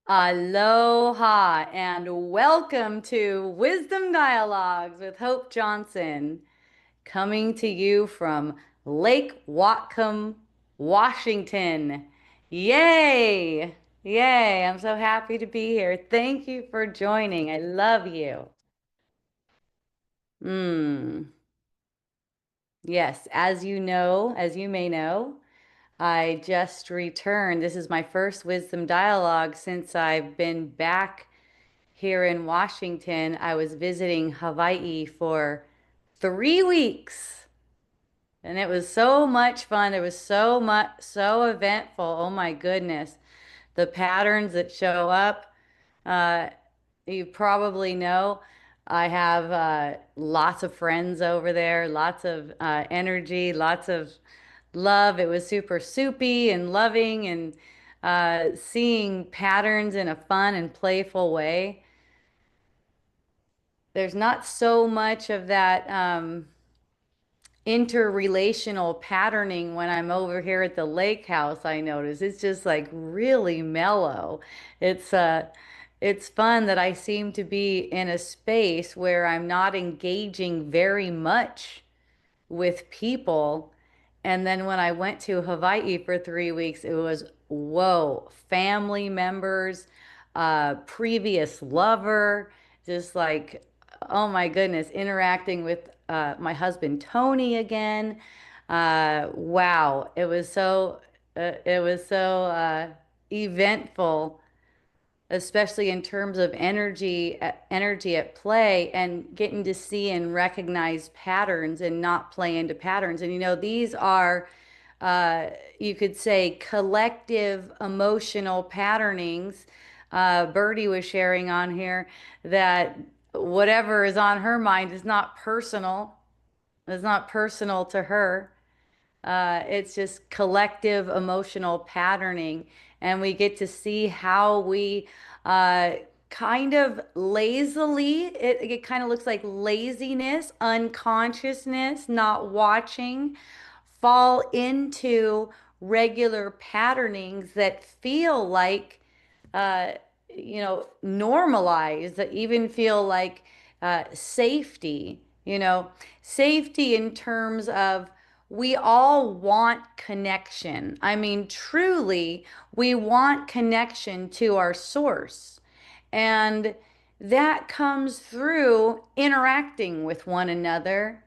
Aloha and welcome to Wisdom Dialogues with Hope Johnson, coming to you from Lake Whatcom, Washington. Yay! Yay! I'm so happy to be here. Thank you for joining. I love you. Yes, as you may know, I just returned. This is my first Wisdom Dialogue since I've been back here in Washington. I was visiting Hawaii for 3 weeks and it was so much fun. It was so eventful. Oh my goodness. The patterns that show up, uh, you probably know. I have lots of friends over there, lots of energy, lots of love. It was super soupy and loving and seeing patterns in a fun and playful way. There's not so much of that interrelational patterning when I'm over here at the lake house, I notice. It's just like really mellow. It's uh it's fun that I seem to be in a space where I'm not engaging very much with people. And then when I went to Hawaii for 3 weeks, it was whoa, family members, previous lover, just like, oh my goodness, interacting with my husband Tony again. Wow, it was so eventful, especially in terms of energy at play and getting to see and recognize patterns and not play into patterns. And these are uh, you could say collective emotional patternings. Birdie was sharing on here that whatever is on her mind is not personal. It's not personal to her. It's just collective emotional patterning. And we get to see how we uh, kind of lazily, it kind of looks like laziness, unconsciousness, not watching, fall into regular patternings that feel like uh, normalized, that even feel like safety, safety in terms of we all want connection. I mean, truly, we want connection to our source. And that comes through interacting with one another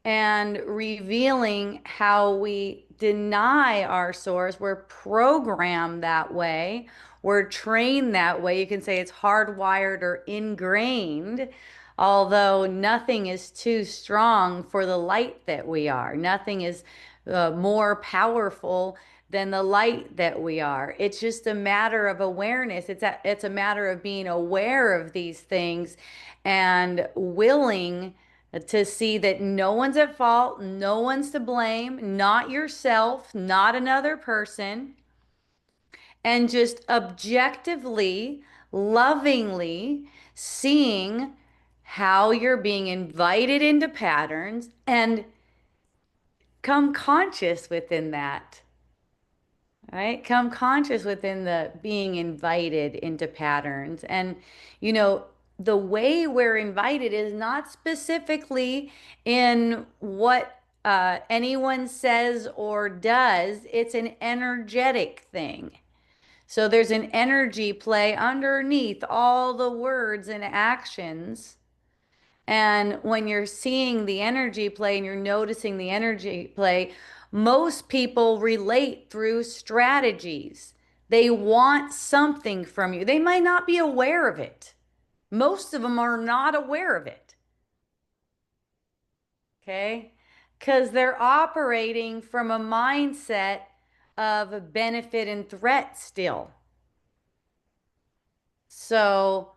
and revealing how we deny our source. We're programmed that way. We're trained that way. You can say it's hardwired or ingrained, although nothing is too strong for the light that we are. Nothing is more powerful than the light that we are. It's just a matter of awareness. It's a matter of being aware of these things and willing to see that no one's at fault, no one's to blame, not yourself, not another person, and just objectively, lovingly seeing how you're being invited into patterns and come conscious within that. Right? Come conscious within the being invited into patterns. And, you know, the way we're invited is not specifically in what anyone says or does, it's an energetic thing. So there's an energy play underneath all the words and actions. And when you're seeing the energy play and you're noticing the energy play, most people relate through strategies. They want something from you. They might not be aware of it. Most of them are not aware of it. Okay? Because they're operating from a mindset of benefit and threat still. So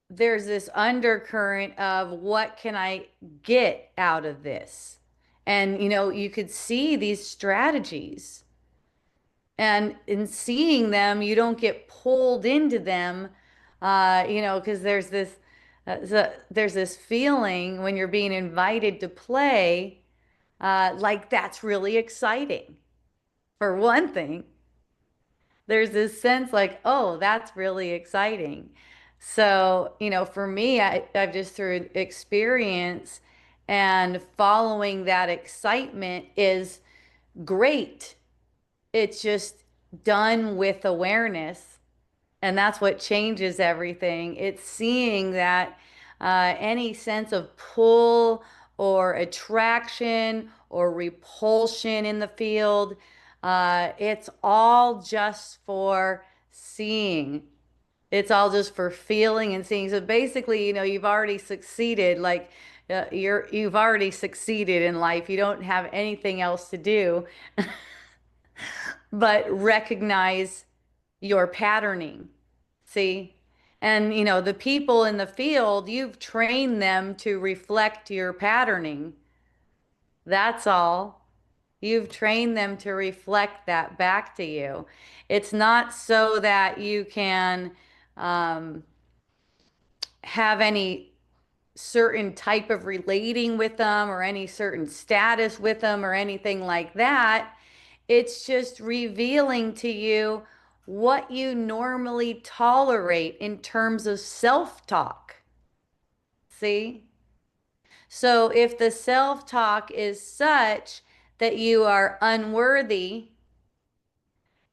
there's this undercurrent of what can I get out of this? And you could see these strategies. And in seeing them, you don't get pulled into them, because there's this feeling when you're being invited to play, like that's really exciting, for one thing. There's this sense like, oh, that's really exciting. So, for me, I've just through experience and following that excitement is great. It's just done with awareness. And that's what changes everything. It's seeing that any sense of pull or attraction or repulsion in the field, it's all just for seeing. It's all just for feeling and seeing. So basically, you've already succeeded. Like you've already succeeded in life. You don't have anything else to do but recognize your patterning. See? And the people in the field, you've trained them to reflect your patterning. That's all. You've trained them to reflect that back to you. It's not so that you can um, have any certain type of relating with them or any certain status with them or anything like that. It's just revealing to you what you normally tolerate in terms of self-talk. See? So if the self-talk is such that you are unworthy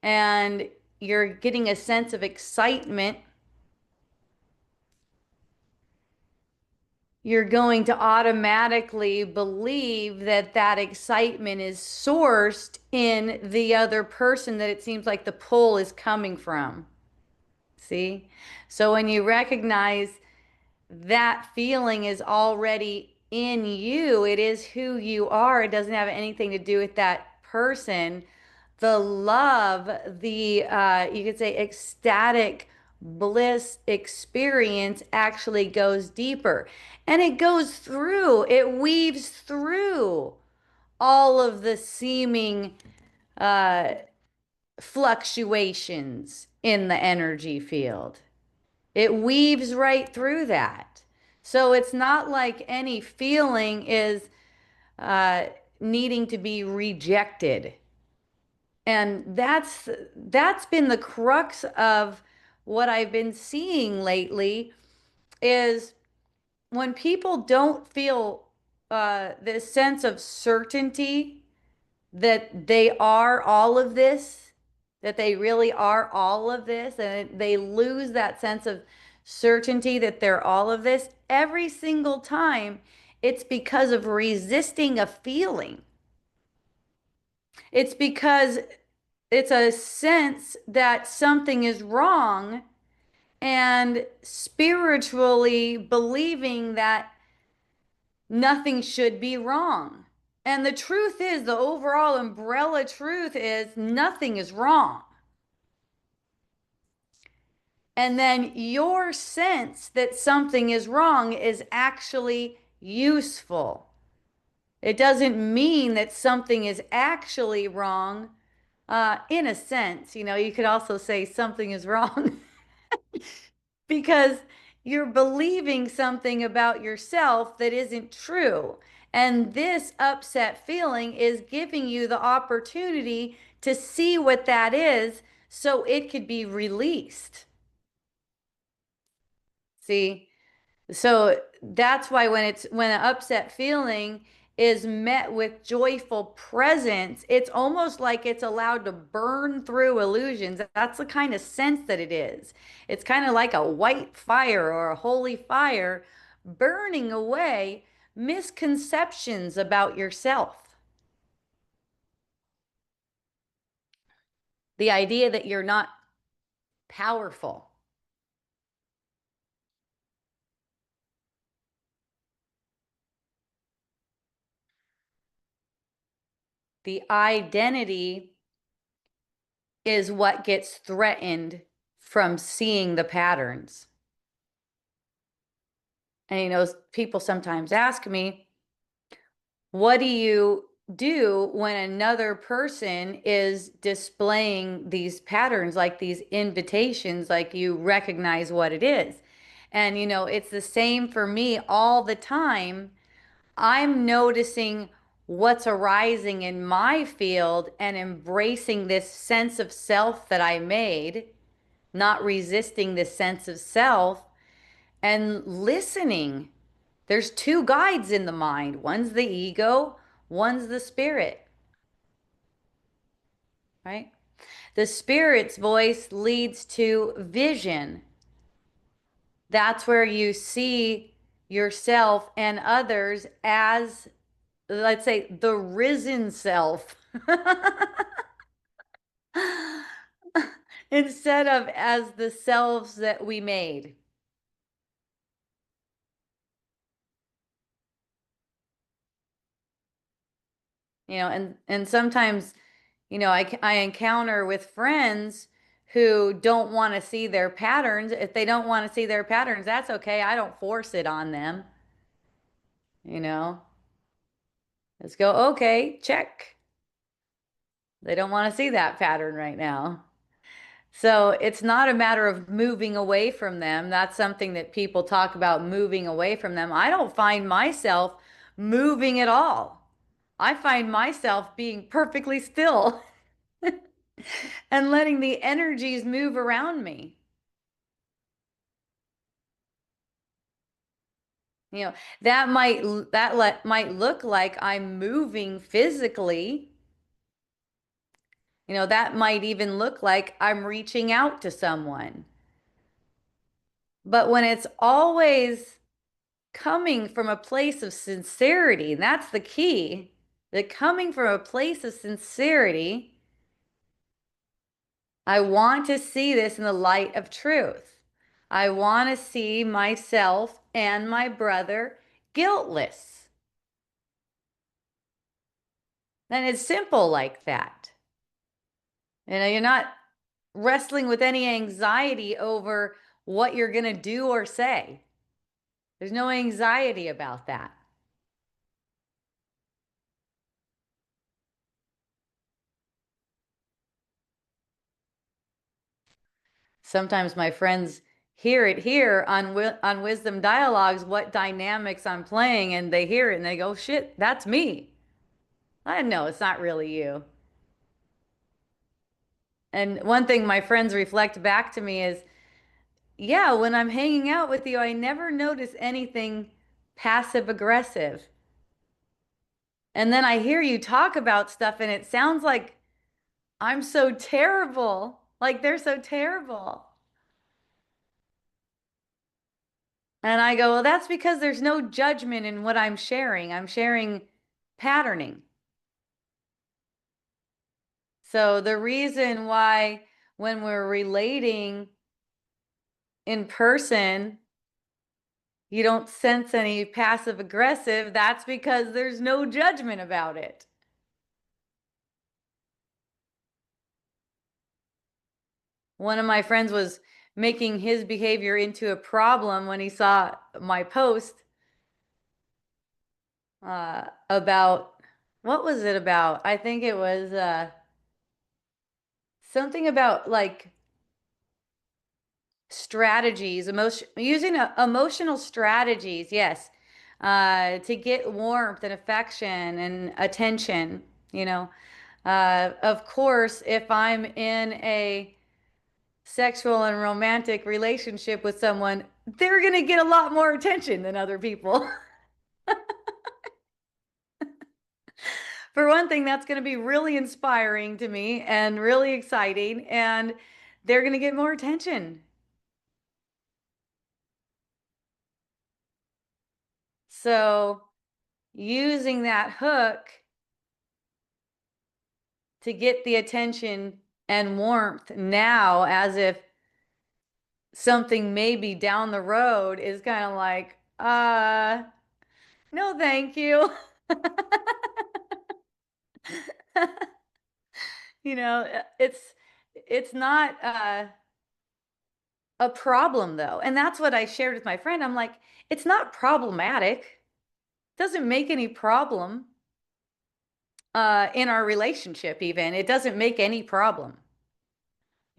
and you're getting a sense of excitement, you're going to automatically believe that that excitement is sourced in the other person that it seems like the pull is coming from. See? So when you recognize that feeling is already in you, it is who you are. It doesn't have anything to do with that person. The love, the you could say ecstatic bliss experience actually goes deeper. And it goes through, it weaves through all of the seeming uh, fluctuations in the energy field. It weaves right through that. So it's not like any feeling is uh, needing to be rejected. And that's been the crux of what I've been seeing lately is when people don't feel this sense of certainty that they are all of this, that they really are all of this, and they lose that sense of certainty that they're all of this every single time, it's because of resisting a feeling. It's because it's a sense that something is wrong and spiritually believing that nothing should be wrong. And the truth is, the overall umbrella truth is nothing is wrong. And then your sense that something is wrong is actually useful. It doesn't mean that something is actually wrong. In a sense, you could also say something is wrong because you're believing something about yourself that isn't true. And this upset feeling is giving you the opportunity to see what that is so it could be released. See? So that's why when an upset feeling is met with joyful presence, it's almost like it's allowed to burn through illusions. That's the kind of sense that it is. It's kind of like a white fire or a holy fire burning away misconceptions about yourself. The idea that you're not powerful. The identity is what gets threatened from seeing the patterns. And people sometimes ask me, what do you do when another person is displaying these patterns, like these invitations, like you recognize what it is? And it's the same for me all the time. I'm noticing what's arising in my field and embracing this sense of self that I made, not resisting this sense of self and listening. There's two guides in the mind. One's the ego, one's the spirit, right? The spirit's voice leads to vision. That's where you see yourself and others as, let's say, the risen self instead of as the selves that we made. And sometimes, I encounter with friends who don't want to see their patterns. If they don't want to see their patterns, that's okay. I don't force it on them, you know. Let's go, okay, check. They don't want to see that pattern right now. So it's not a matter of moving away from them. That's something that people talk about, moving away from them. I don't find myself moving at all. I find myself being perfectly still and letting the energies move around me. You know, might look like I'm moving physically. That might even look like I'm reaching out to someone. But when it's always coming from a place of sincerity, that's the key. That coming from a place of sincerity, I want to see this in the light of truth. I want to see myself and my brother guiltless. And it's simple like that. You're not wrestling with any anxiety over what you're going to do or say. There's no anxiety about that. Sometimes my friends hear it here on Wisdom Dialogues, what dynamics I'm playing, and they hear it and they go, shit, that's me. I know it's not really you. And one thing my friends reflect back to me is, yeah, when I'm hanging out with you, I never notice anything passive aggressive. And then I hear you talk about stuff and it sounds like I'm so terrible. Like they're so terrible. And I go, well, that's because there's no judgment in what I'm sharing. I'm sharing patterning. So the reason why when we're relating in person, you don't sense any passive aggressive, that's because there's no judgment about it. One of my friends was making his behavior into a problem when he saw my post about what was it about? I think it was something about like strategies, using emotional strategies, yes, to get warmth and affection and attention. You know, of course, if I'm in a sexual and romantic relationship with someone, they're going to get a lot more attention than other people. For one thing, that's going to be really inspiring to me and really exciting, and they're going to get more attention. So, using that hook to get the attention and warmth now, as if something maybe down the road is kind of like, no, thank you. It's not a problem though. And that's what I shared with my friend. I'm like, it's not problematic. Doesn't make any problem in our relationship even. It doesn't make any problem.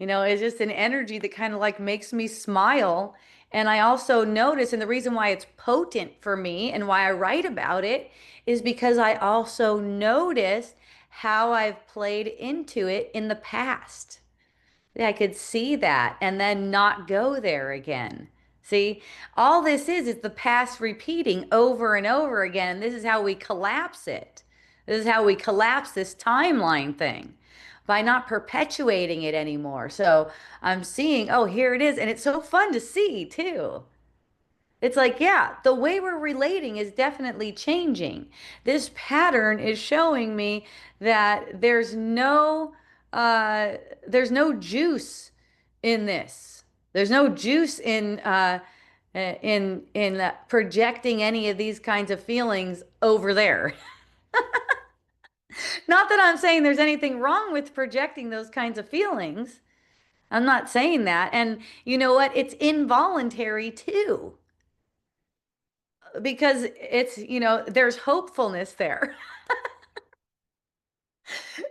It's just an energy that kind of like makes me smile And I also notice, and the reason why it's potent for me and why I write about it is because I also notice how I've played into it in the past. I could see that and then not go there again. See, all this is the past repeating over and over again. And this is how we collapse it. This is how we collapse this timeline thing by not perpetuating it anymore. So I'm seeing, oh, here it is. And it's so fun to see too. It's like, yeah, the way we're relating is definitely changing. This pattern is showing me that uh, there's no juice in this. There's no juice in projecting any of these kinds of feelings over there. Not that I'm saying there's anything wrong with projecting those kinds of feelings. I'm not saying that. And you know what? It's involuntary too, because there's hopefulness there.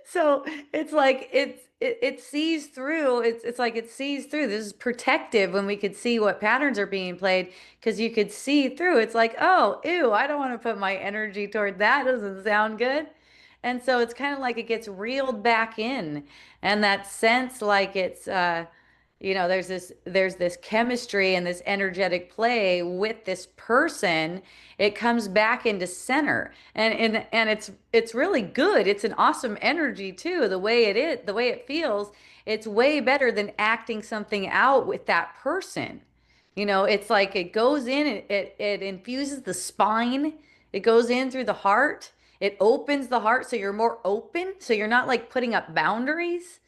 So it's like it sees through. It's like it sees through. This is protective when we could see what patterns are being played because you could see through. It's like, oh, ew, I don't want to put my energy toward that. Doesn't sound good. And so it's kind of like it gets reeled back in, and that sense like there's this chemistry and this energetic play with this person. It comes back into center, and it's really good. It's an awesome energy too, the way it feels. It's way better than acting something out with that person. It's like it goes in, it infuses the spine, it goes in through the heart, it opens the heart so you're more open, so you're not like putting up boundaries.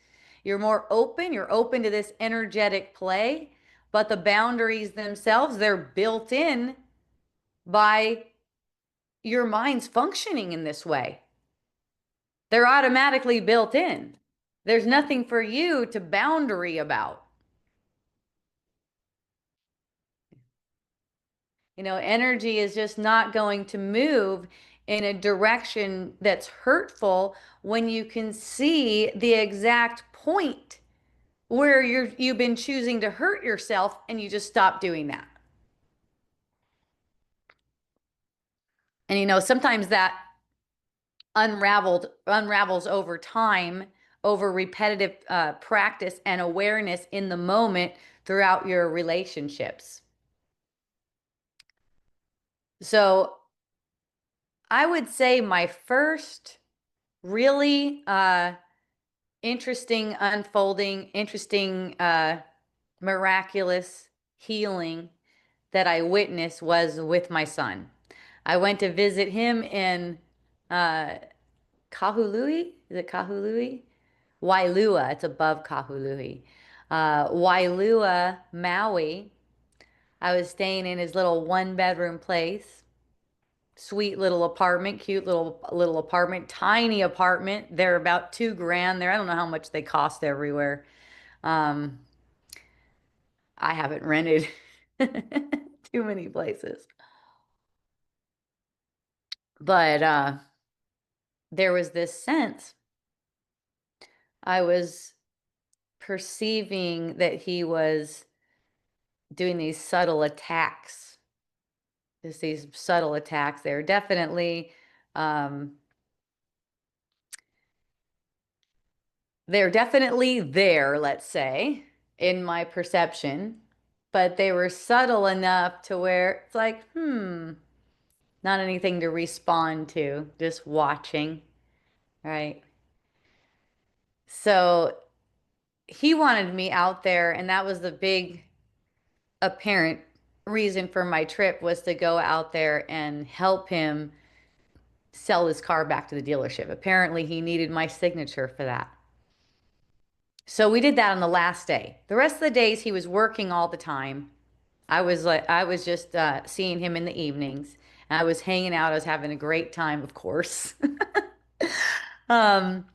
You're more open. You're open to this energetic play, but the boundaries themselves, they're built in by your mind's functioning in this way. They're automatically built in. There's nothing for you to boundary about. Energy is just not going to move in a direction that's hurtful when you can see the exact point where you've been choosing to hurt yourself and you just stop doing that. And sometimes that unravels over time, over repetitive practice and awareness in the moment throughout your relationships. So I would say my first really interesting unfolding, interesting miraculous healing that I witnessed was with my son. I went to visit him in uh, Kahului. Is it Kahului? Wailua. It's above Kahului. Wailua, Maui. I was staying in his little one-bedroom place. Sweet little apartment, cute little apartment, tiny apartment. They're about 2 grand there. I don't know how much they cost everywhere. Um, I haven't rented too many places. But there was this sense I was perceiving that he was doing these subtle attacks. Just these subtle attacks. They're definitely um, they're definitely there, let's say, in my perception, but they were subtle enough to where it's like, not anything to respond to, just watching, right? So he wanted me out there, and that was the big apparent reason for my trip was to go out there and help him sell his car back to the dealership. Apparently, he needed my signature for that. So we did that on the last day. The rest of the days he was working all the time. I was just seeing him in the evenings. I was hanging out. I was having a great time, of course. Um,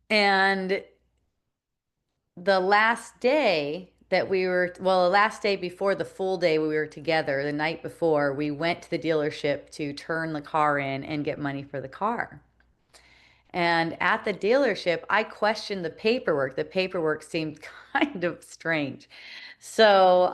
and the last day the last day before the full day we were together, the night before, we went to the dealership to turn the car in and get money for the car. And at the dealership, I questioned the paperwork. The paperwork seemed kind of strange. So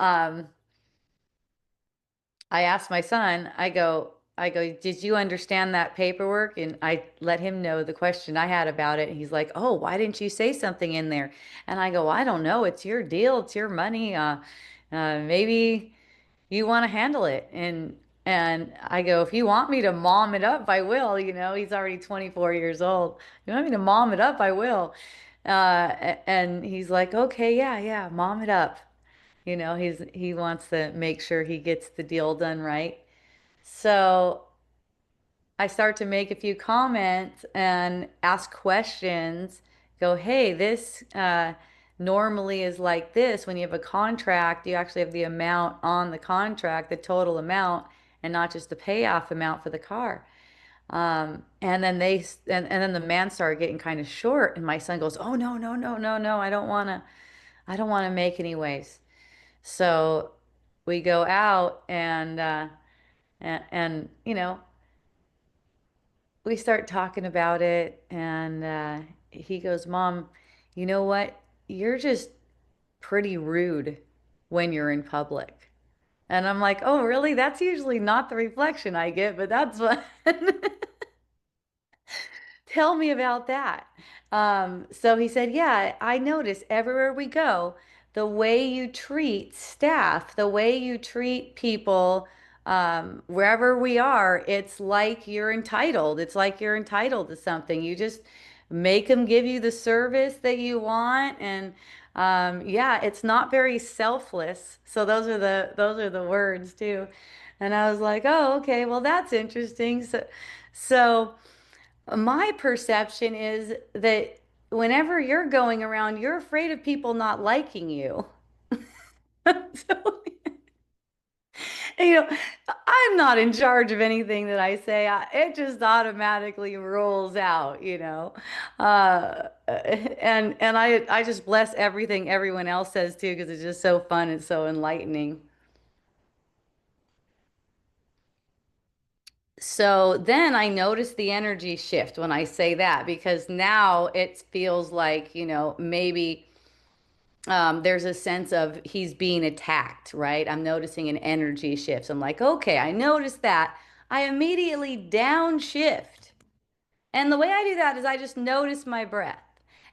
I asked my son, I go, did you understand that paperwork? And I let him know the question I had about it. And he's like, oh, why didn't you say something in there? And I go, I don't know. It's your deal. It's your money. Maybe you want to handle it. And I go, if you want me to mom it up, I will. He's already 24 years old. You want me to mom it up, I will. And he's like, okay, yeah, yeah, mom it up. He wants to make sure he gets the deal done right. So I start to make a few comments and ask questions. Go, hey, this normally is like this. When you have a contract, you actually have the amount on the contract, the total amount, and not just the payoff amount for the car. And then the man started getting kind of short, and my son goes, "Oh no, no, no, no, no! I don't want to make any waves." So we go out and we start talking about it, and he goes, Mom, you know what? You're just pretty rude when you're in public. And I'm like, oh, really? That's usually not the reflection I get, but that's what. Tell me about that. So he said, yeah, I notice everywhere we go, the way you treat staff, the way you treat people, wherever we are, it's like you're entitled. It's like you're entitled to something. You just make them give you the service that you want. And yeah, it's not very selfless. So those are the words too. And I was like, oh, okay, well, that's interesting. So my perception is that whenever you're going around, you're afraid of people not liking you. So, you know, I'm not in charge of anything that I say. It just automatically rolls out. And I just bless everything everyone else says too, because it's just so fun and so enlightening. So then I notice the energy shift when I say that, because now it feels like, maybe there's a sense of he's being attacked, right? I'm noticing an energy shift. So I'm like, okay, I noticed that. I immediately downshift. And the way I do that is I just notice my breath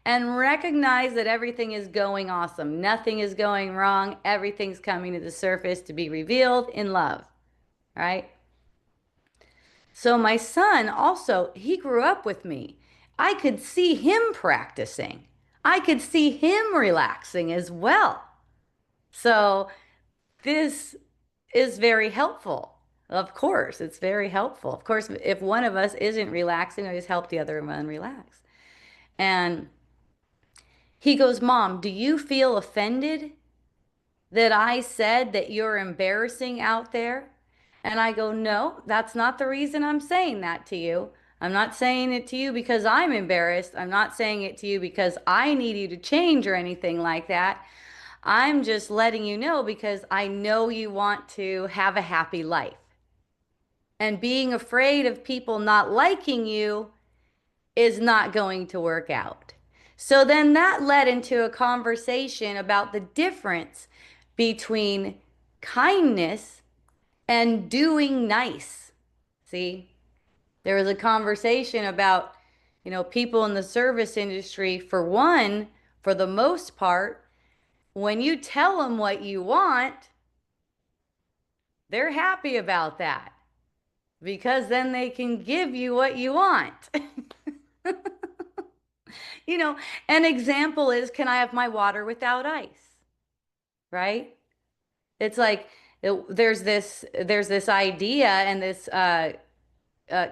and recognize that everything is going awesome. Nothing is going wrong. Everything's coming to the surface to be revealed in love, right? So my son also, he grew up with me. I could see him practicing. I could see him relaxing as well. So this is very helpful. Of course, it's very helpful. Of course, if one of us isn't relaxing, I just help the other one relax. And he goes, Mom, do you feel offended that I said that you're embarrassing out there? And I go, no, that's not the reason I'm saying that to you. I'm not saying it to you because I'm embarrassed. I'm not saying it to you because I need you to change or anything like that. I'm just letting you know because I know you want to have a happy life. And being afraid of people not liking you is not going to work out. So then that led into a conversation about the difference between kindness and doing nice. See, there was a conversation about, people in the service industry, for one, for the most part, when you tell them what you want, they're happy about that because then they can give you what you want. An example is, can I have my water without ice? Right? It's like there's this idea and this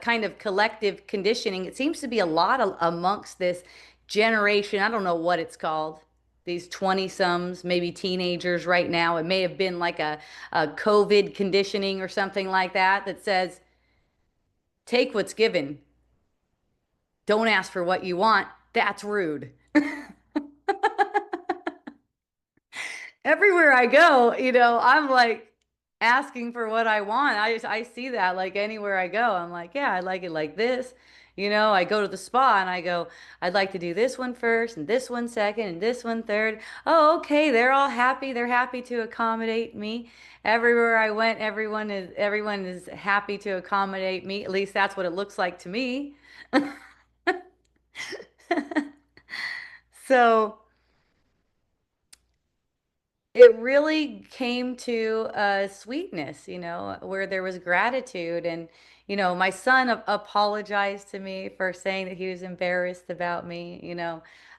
kind of collective conditioning. It seems to be a lot amongst this generation. I don't know what it's called. These 20-somes, maybe teenagers right now. It may have been like a COVID conditioning or something like that that says, take what's given. Don't ask for what you want. That's rude. Everywhere I go, I'm like asking for what I want. I see that like anywhere I go. I'm like, yeah, I like it like this. I go to the spa and I go, I'd like to do this one first and this one second and this one third. Oh, okay. They're all happy. They're happy to accommodate me. Everywhere I went, everyone is happy to accommodate me. At least that's what it looks like to me. So it really came to sweetness, where there was gratitude. And, my son apologized to me for saying that he was embarrassed about me.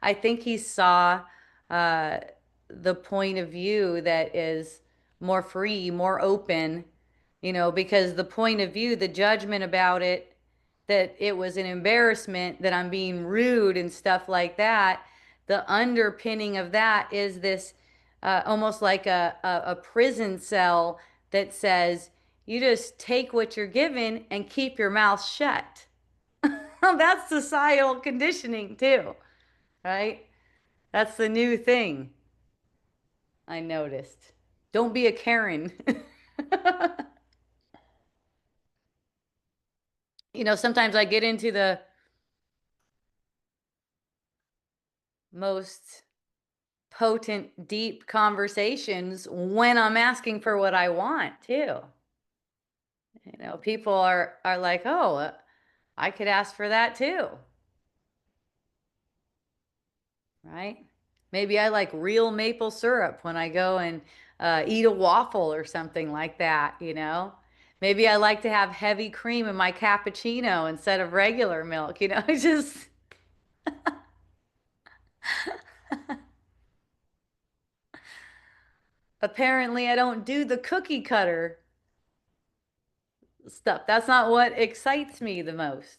I think he saw uh, the point of view that is more free, more open, because the point of view, the judgment about it, that it was an embarrassment, that I'm being rude and stuff like that, the underpinning of that is this almost like a prison cell that says, you just take what you're given and keep your mouth shut. That's societal conditioning, too, right? That's the new thing I noticed. Don't be a Karen. Sometimes I get into the most potent, deep conversations when I'm asking for what I want, too. People are like, "Oh, I could ask for that too." Right? Maybe I like real maple syrup when I go and eat a waffle or something like that. Maybe I like to have heavy cream in my cappuccino instead of regular milk. It's just apparently I don't do the cookie cutter stuff. That's not what excites me the most.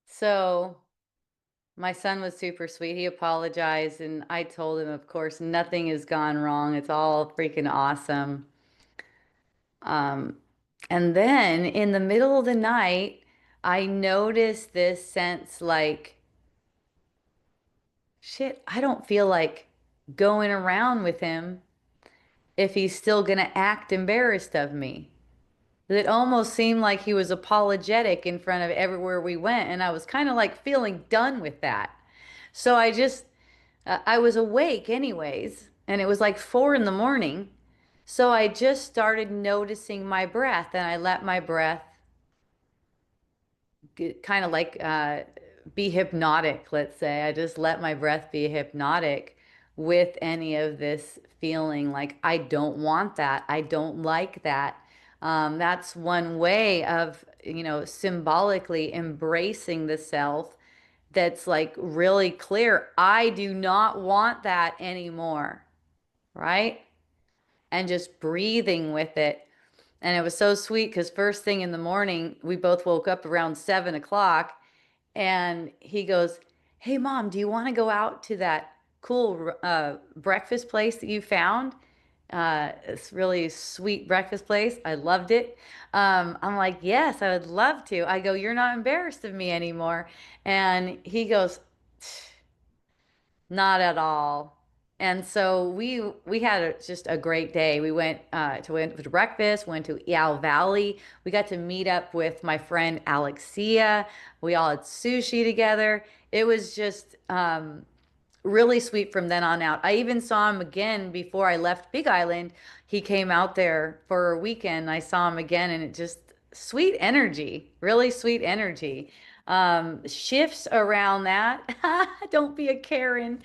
So my son was super sweet. He apologized, and I told him, of course, nothing has gone wrong. It's all freaking awesome. Um, and then in the middle of the night, I noticed this sense like, shit, I don't feel like going around with him if he's still gonna act embarrassed of me. It almost seemed like he was apologetic in front of everywhere we went, and I was kind of like feeling done with that. So I was awake anyways, and it was like 4 in the morning. So I just started noticing my breath, and I let my breath kind of like be hypnotic, let's say. I just let my breath be hypnotic with any of this feeling like I don't want that. I don't like that. That's one way of, symbolically embracing the self that's like really clear. I do not want that anymore, right? And just breathing with it. And it was so sweet because first thing in the morning, we both woke up around 7 o'clock and he goes, "Hey, Mom, do you want to go out to that cool breakfast place that you found? It's really sweet breakfast place. I loved it." I'm like, "Yes, I would love to." I go, "You're not embarrassed of me anymore." And he goes, not at all. And so we had just a great day. We went to breakfast, went to Yao Valley. We got to meet up with my friend Alexia. We all had sushi together. It was just really sweet from then on out. I even saw him again before I left Big Island. He came out there for a weekend. I saw him again, and it just sweet energy, really sweet energy. Shifts around that. Don't be a Karen.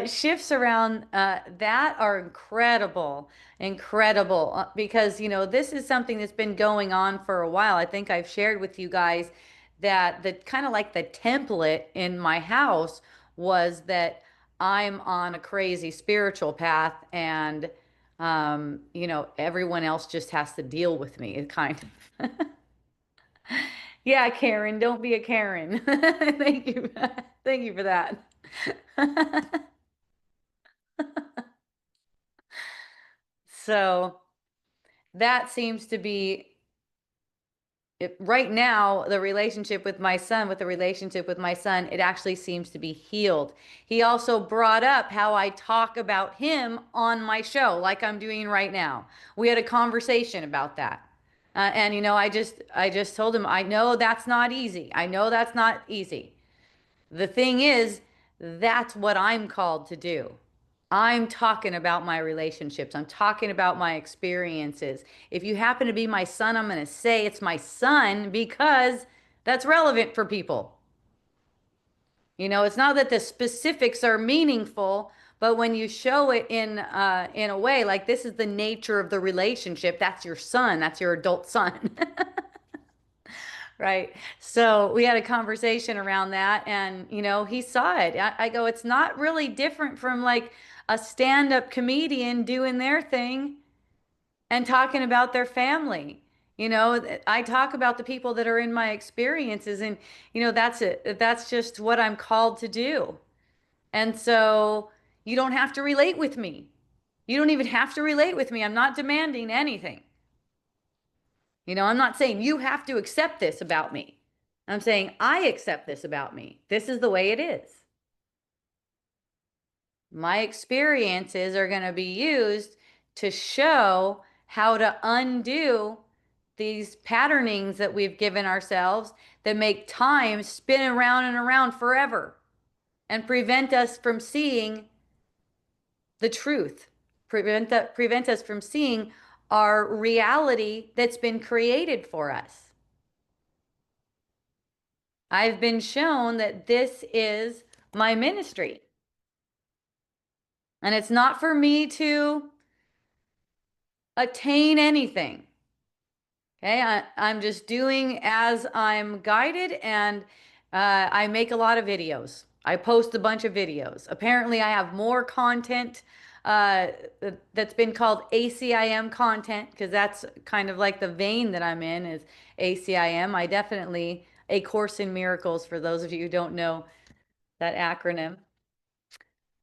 Shifts around that are incredible, incredible, because this is something that's been going on for a while. I think I've shared with you guys that the kind of like the template in my house was that I'm on a crazy spiritual path, and everyone else just has to deal with me. It kind of. Yeah, Karen, don't be a Karen. Thank you. Thank you for that. So that seems to be right now, the relationship with my son, with the relationship with my son, it actually seems to be healed. He also brought up how I talk about him on my show, like I'm doing right now. We had a conversation about that. And I just told him, I know that's not easy. I know that's not easy. The thing is, that's what I'm called to do. I'm talking about my relationships. I'm talking about my experiences. If you happen to be my son, I'm going to say it's my son because that's relevant for people. It's not that the specifics are meaningful, but when you show it in a way like this is the nature of the relationship, that's your son, that's your adult son. Right. So we had a conversation around that, and he saw it. I go, it's not really different from like a stand-up comedian doing their thing and talking about their family. I talk about the people that are in my experiences, and that's it. That's just what I'm called to do. And so you don't have to relate with me. You don't even have to relate with me. I'm not demanding anything. I'm not saying you have to accept this about me. I'm saying I accept this about me. This is the way it is. My experiences are going to be used to show how to undo these patternings that we've given ourselves that make time spin around and around forever and prevent us from seeing the truth, prevent us from seeing our reality that's been created for us. I've been shown that this is my ministry. And it's not for me to attain anything. Okay, I'm just doing as I'm guided, and I make a lot of videos. I post a bunch of videos. Apparently, I have more content uh, that's been called ACIM content because that's kind of like the vein that I'm in is ACIM. I definitely, A Course in Miracles, for those of you who don't know that acronym.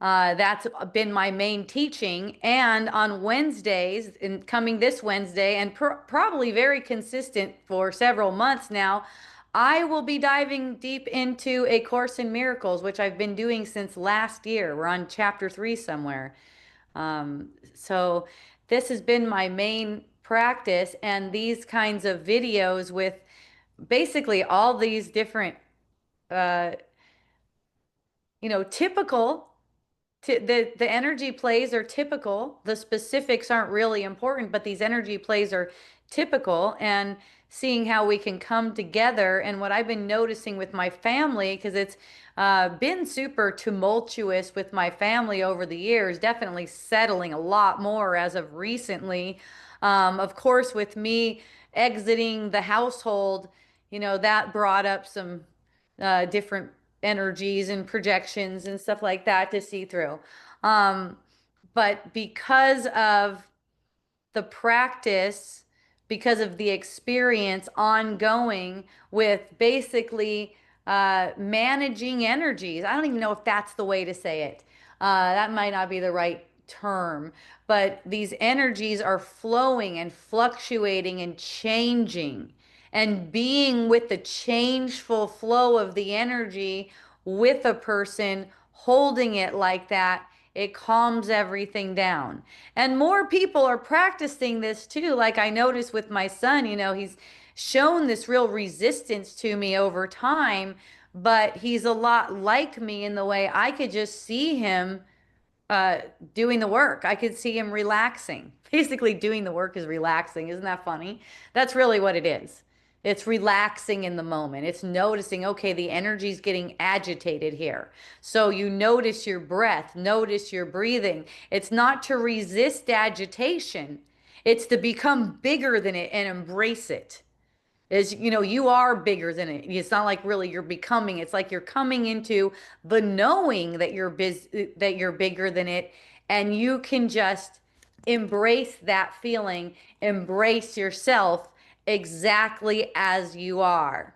That's been my main teaching. And on Wednesdays, and coming this Wednesday, and probably very consistent for several months now, I will be diving deep into A Course in Miracles, which I've been doing since last year. We're on chapter 3 somewhere. So this has been my main practice, and these kinds of videos with basically all these different, uh, typical the energy plays are typical. The specifics aren't really important, but these energy plays are typical, and seeing how we can come together. And what I've been noticing with my family, because it's been super tumultuous with my family over the years, definitely settling a lot more as of recently. Of course, with me exiting the household, that brought up some different energies and projections and stuff like that to see through. Um, but because of the practice, because of the experience ongoing with basically managing energies, I don't even know if that's the way to say it. That might not be the right term, but these energies are flowing and fluctuating and changing, and being with the changeful flow of the energy with a person, holding it like that, it calms everything down. And more people are practicing this too. Like I noticed with my son, he's shown this real resistance to me over time, but he's a lot like me in the way I could just see him uh, doing the work. I could see him relaxing. Basically, doing the work is relaxing. Isn't that funny? That's really what it is. It's relaxing in the moment. It's noticing, okay, the energy's getting agitated here. So you notice your breath, notice your breathing. It's not to resist agitation, it's to become bigger than it and embrace it. Is you are bigger than it. It's not like really you're becoming. It's like you're coming into the knowing that that you're bigger than it, and you can just embrace that feeling, embrace yourself exactly as you are.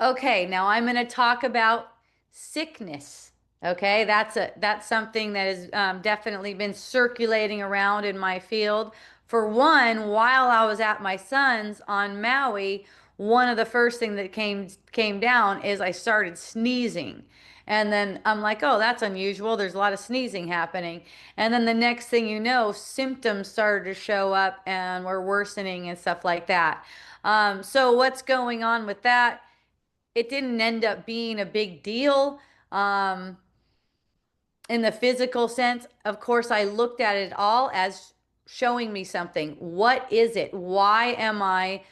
Okay, now I'm going to talk about sickness. Okay, that's something that has definitely been circulating around in my field For one, while I was at my son's on Maui, one of the first thing that came down is I started sneezing. And then I'm like, oh, that's unusual. There's a lot of sneezing happening. And then the next thing you know, symptoms started to show up and were worsening and stuff like that. So what's going on with that? It didn't end up being a big deal. Um, in the physical sense, of course, I looked at it all as showing me something. What is it? Why am I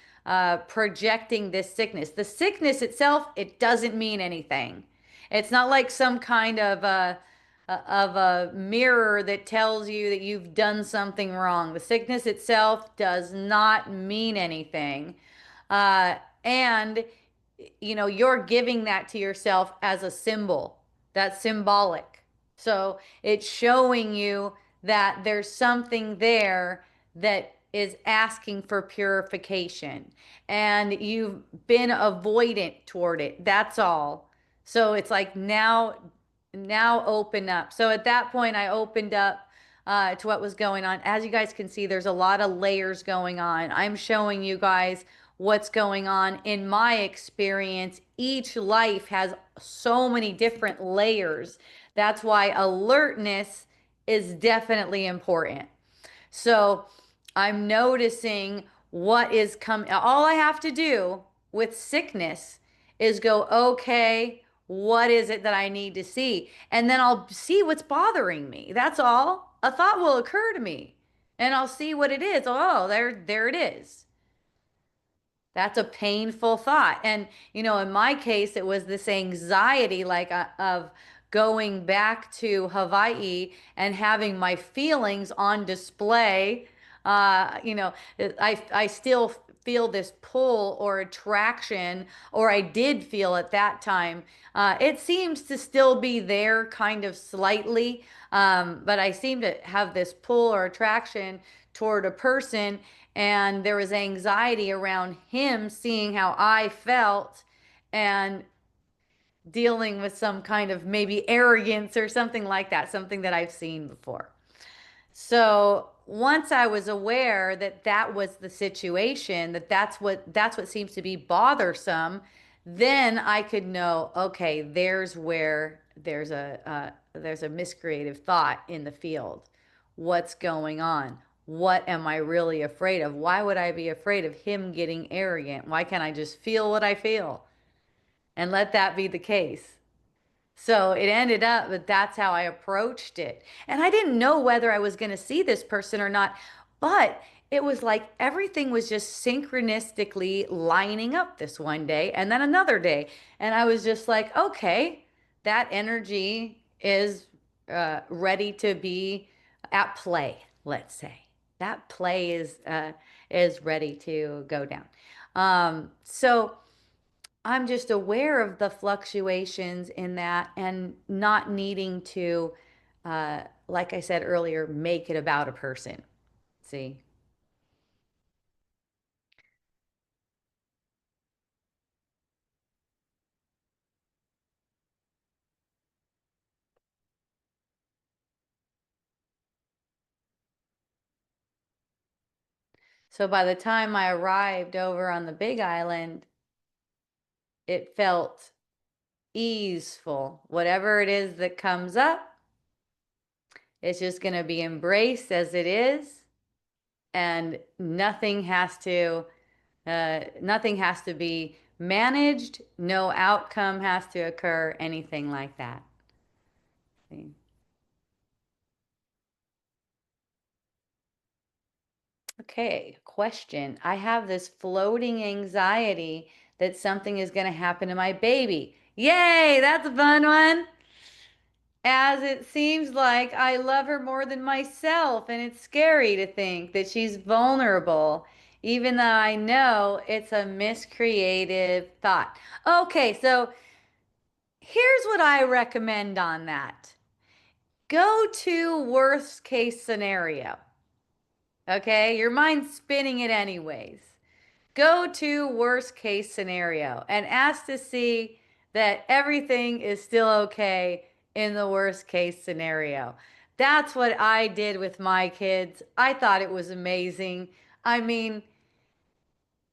projecting this sickness? The sickness itself, it doesn't mean anything. It's not like some kind of a mirror that tells you that you've done something wrong. The sickness itself does not mean anything. And you're giving that to yourself as a symbol. That's symbolic. So it's showing you that there's something there that is asking for purification and you've been avoidant toward it. That's all. So it's like now open up. So at that point, I opened up to what was going on. As you guys can see, there's a lot of layers going on. I'm showing you guys what's going on in my experience. Each life has so many different layers. That's why alertness is definitely important. So I'm noticing what is coming. All I have to do with sickness is go, okay, what is it that I need to see? And then I'll see what's bothering me. That's all. A thought will occur to me and I'll see what it is. Oh, there it is. That's a painful thought. And, in my case, it was this anxiety like of going back to Hawaii and having my feelings on display. I still feel this pull or attraction, or I did feel at that time. It seems to still be there kind of slightly, but I seem to have this pull or attraction toward a person, and there was anxiety around him seeing how I felt and dealing with some kind of maybe arrogance or something like that, something that I've seen before. So once I was aware that that was the situation, that's what seems to be bothersome, then I could know, okay, there's where there's a miscreative thought in the field. What's going on? What am I really afraid of? Why would I be afraid of him getting arrogant? Why can't I just feel what I feel and let that be the case? So it ended up that that's how I approached it. And I didn't know whether I was going to see this person or not, but it was like everything was just synchronistically lining up this one day and then another day. And I was just like, okay, that energy is ready to be at play, let's say. That play is ready to go down. So I'm just aware of the fluctuations in that and not needing to, like I said earlier, make it about a person. See? So by the time I arrived over on the Big Island, it felt easeful. Whatever it is that comes up, it's just going to be embraced as it is, and nothing has to be managed. No outcome has to occur, anything like that. See? Okay, question. I have this floating anxiety that something is going to happen to my baby. Yay, that's a fun one. As it seems like I love her more than myself, and it's scary to think that she's vulnerable, even though I know it's a miscreative thought. Okay, so here's what I recommend on that. Go to worst case scenario. Okay, your mind's spinning it anyways. Go to worst case scenario and ask to see that everything is still okay in the worst case scenario. That's what I did with my kids. I thought it was amazing. I mean,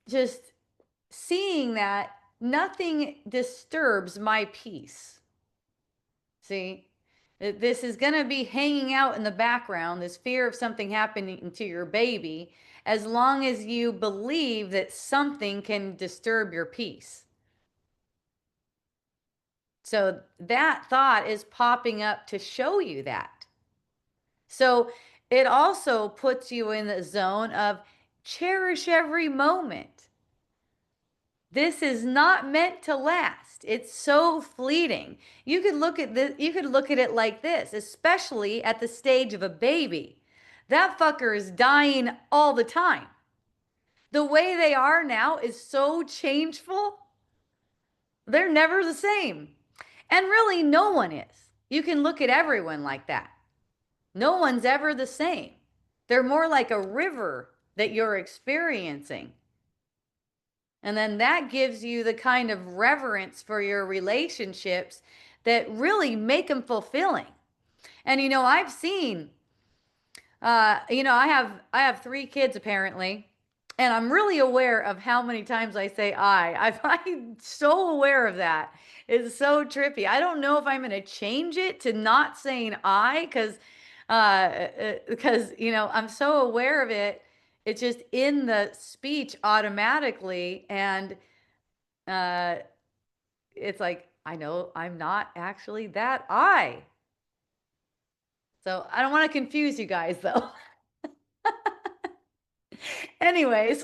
just seeing that nothing disturbs my peace. See, this is going to be hanging out in the background, this fear of something happening to your baby, as long as you believe that something can disturb your peace. So that thought is popping up to show you that. So it also puts you in the zone of cherish every moment. This is not meant to last. It's so fleeting. You could look at this, you could look at it like this, especially at the stage of a baby. That fucker is dying all the time. The way they are now is so changeful. They're never the same. And really, no one is. You can look at everyone like that. No one's ever the same. They're more like a river that you're experiencing. And then that gives you the kind of reverence for your relationships that really make them fulfilling. And I've seen I have three kids apparently, and I'm really aware of how many times I say I'm so aware of that. It's so trippy. I don't know if I'm going to change it to not saying I, because I'm so aware of it. It's just in the speech automatically, and uh, it's like I know I'm not actually that I. So I don't want to confuse you guys though. Anyways,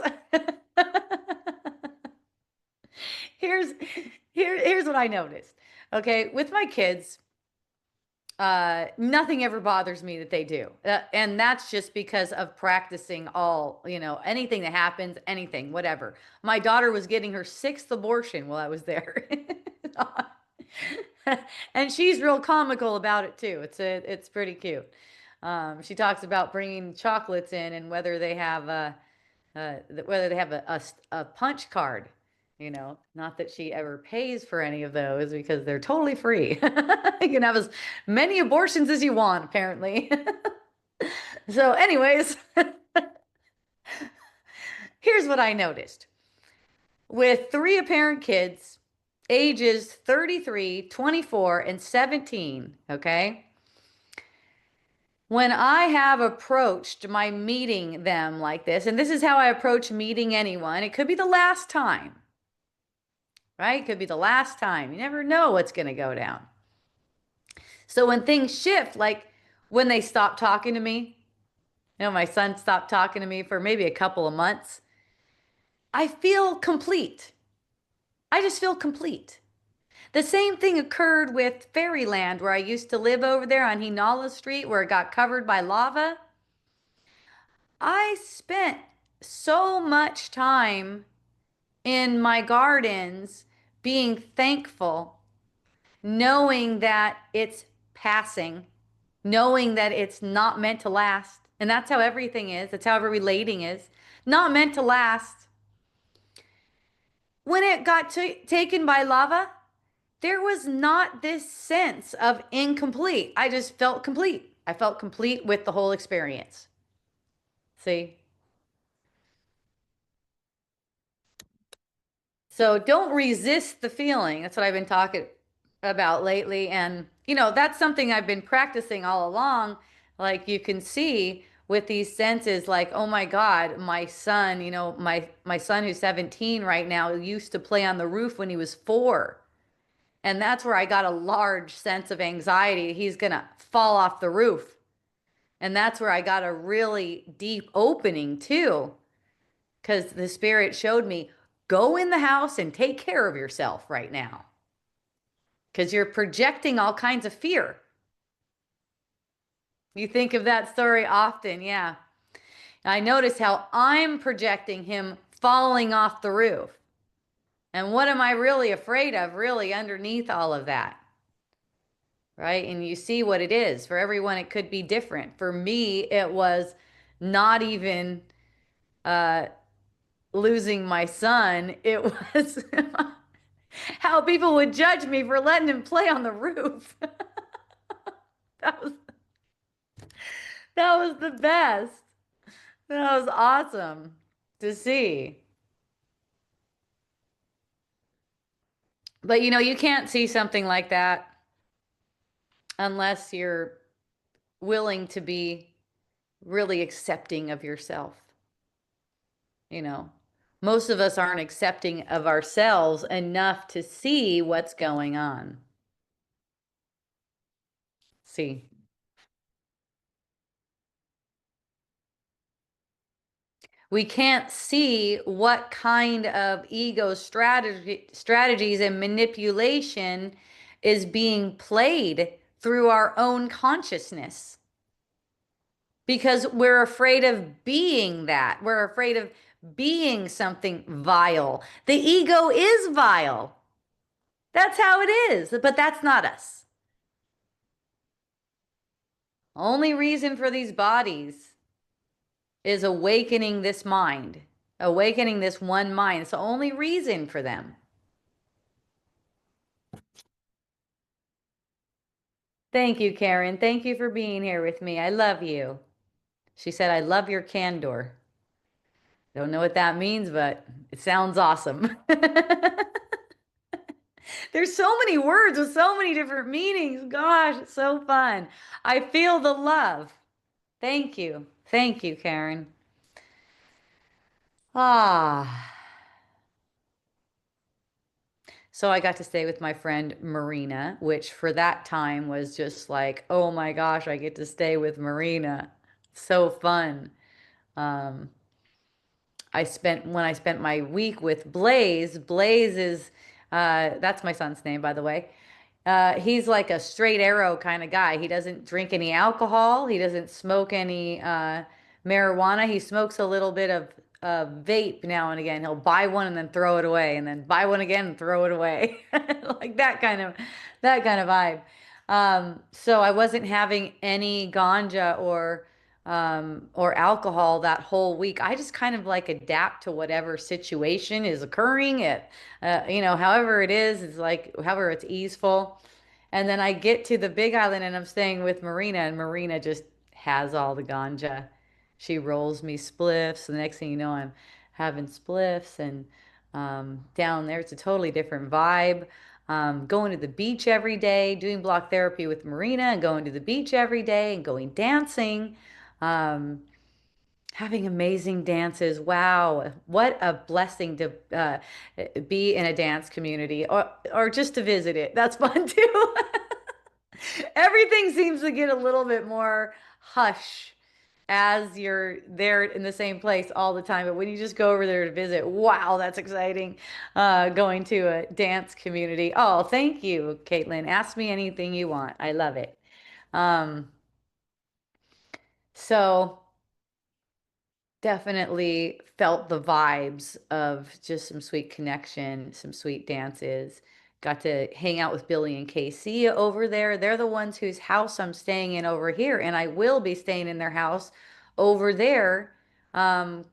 here's here's what I noticed. Okay, with my kids, nothing ever bothers me that they do. And that's just because of practicing anything that happens, anything, whatever. My daughter was getting her sixth abortion while I was there. And she's real comical about it too. It's pretty cute. She talks about bringing chocolates in and whether they have a punch card. Not that she ever pays for any of those because they're totally free. You can have as many abortions as you want, apparently. So, anyways, here's what I noticed with three apparent kids, ages 33, 24, and 17, okay? When I have approached my meeting them like this, and this is how I approach meeting anyone, it could be the last time, right? It could be the last time. You never know what's going to go down. So when things shift, like when they stop talking to me, my son stopped talking to me for maybe a couple of months, I feel complete. I just feel complete. The same thing occurred with Fairyland, where I used to live over there on Hinala Street, where it got covered by lava. I spent so much time in my gardens being thankful, knowing that it's passing, knowing that it's not meant to last. And that's how everything is. That's how every relating is. Not meant to last. When it got taken by lava, there was not this sense of incomplete. I just felt complete. I felt complete with the whole experience. See? So don't resist the feeling. That's what I've been talking about lately. And, that's something I've been practicing all along. Like you can see with these senses, like, oh my God, my son, my son who's 17 right now used to play on the roof when he was 4. And that's where I got a large sense of anxiety. He's going to fall off the roof. And that's where I got a really deep opening too, because the spirit showed me, go in the house and take care of yourself right now, because you're projecting all kinds of fear. You think of that story often, yeah. I notice how I'm projecting him falling off the roof. And what am I really afraid of, really, underneath all of that? Right? And you see what it is. For everyone, it could be different. For me, it was not even uh, losing my son. It was how people would judge me for letting him play on the roof. That was That was the best. That was awesome to see. But you can't see something like that unless you're willing to be really accepting of yourself. You know, most of us aren't accepting of ourselves enough to see what's going on. See, we can't see what kind of strategies and manipulation is being played through our own consciousness because we're afraid of being that. We're afraid of being something vile. The ego is vile. That's how it is, but that's not us. Only reason for these bodies is awakening this mind, awakening this one mind. It's the only reason for them. Thank you, Karen. Thank you for being here with me. I love you. She said, I love your candor. Don't know what that means, but it sounds awesome. There's so many words with so many different meanings. Gosh, it's so fun. I feel the love. Thank you. Thank you, Karen. Ah. So I got to stay with my friend Marina, which for that time was just like, oh my gosh, I get to stay with Marina. So fun. Um, when I spent my week with Blaze. Blaze is that's my son's name, by the way. He's like a straight arrow kind of guy. He doesn't drink any alcohol. He doesn't smoke any marijuana. He smokes a little bit of vape now and again. He'll buy one and then throw it away, and then buy one again and throw it away, like that kind of vibe. So I wasn't having any ganja or alcohol that whole week. I just kind of like adapt to whatever situation is occurring. However it is, it's like however it's easeful. And then I get to the Big Island and I'm staying with Marina, and Marina just has all the ganja. She rolls me spliffs. The next thing you know, I'm having spliffs, and down there, it's a totally different vibe. Going to the beach every day, doing block therapy with Marina, and going to the beach every day, and going dancing. Um, Having amazing dances. Wow, what a blessing to be in a dance community or just to visit it. That's fun too. Everything seems to get a little bit more hush as you're there in the same place all the time. But when you just go over there to visit, wow, that's exciting. Going to a dance community. Oh, thank you, Caitlin. Ask me anything you want. I love it. Um, so definitely felt the vibes of just some sweet connection, some sweet dances. Got to hang out with Billy and Casey over there. They're the ones whose house I'm staying in over here, and I will be staying in their house over there um,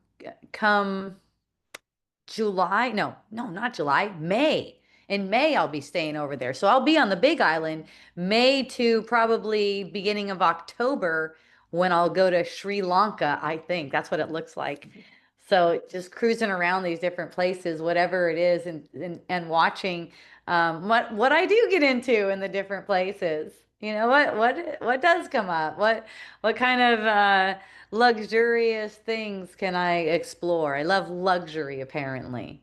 come July. No, no, not July, May. In May, I'll be staying over there. So I'll be on the Big Island May to probably beginning of October when I'll go to Sri Lanka, I think. That's what it looks like. So just cruising around these different places, whatever it is, and watching what I do get into in the different places. What does come up? What kind of luxurious things can I explore? I love luxury, apparently.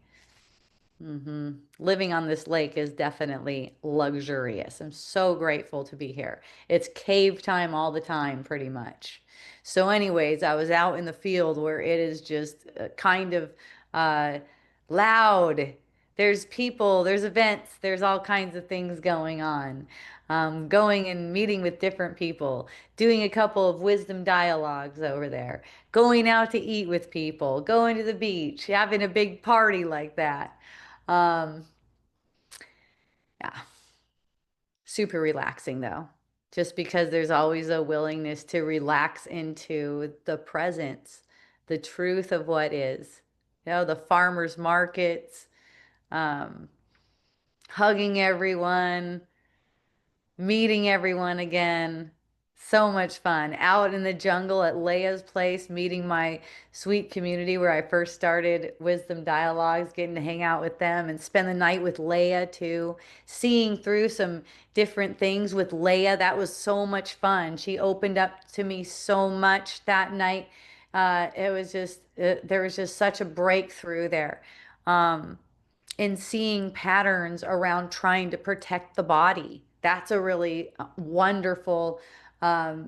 Living on this lake is definitely luxurious. I'm so grateful to be here. It's cave time all the time, pretty much. So, anyways, I was out in the field where it is just kind of uh, loud. There's people, there's events, there's all kinds of things going on. Going and meeting with different people, doing a couple of wisdom dialogues over there, going out to eat with people, going to the beach, having a big party like that. Um, yeah, super relaxing though, just because there's always a willingness to relax into the presence, the truth of what is. The farmers markets, um, hugging everyone, meeting everyone again. So much fun. Out in the jungle at Leia's place, meeting my sweet community where I first started Wisdom Dialogues, getting to hang out with them and spend the night with Leia too, seeing through some different things with Leia. That was so much fun. She opened up to me so much that night. It was just, there was just such a breakthrough there. Um, in seeing patterns around trying to protect the body. That's a really wonderful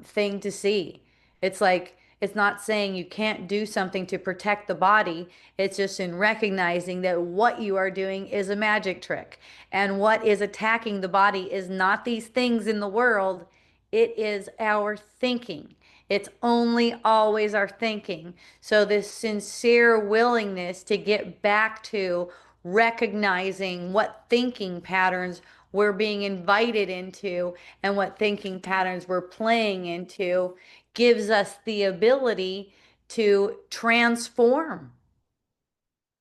thing to see. It's like, it's not saying you can't do something to protect the body. It's just in recognizing that what you are doing is a magic trick. And what is attacking the body is not these things in the world, it is our thinking. It's only always our thinking. So, this sincere willingness to get back to recognizing what thinking patterns we're being invited into and what thinking patterns we're playing into gives us the ability to transform,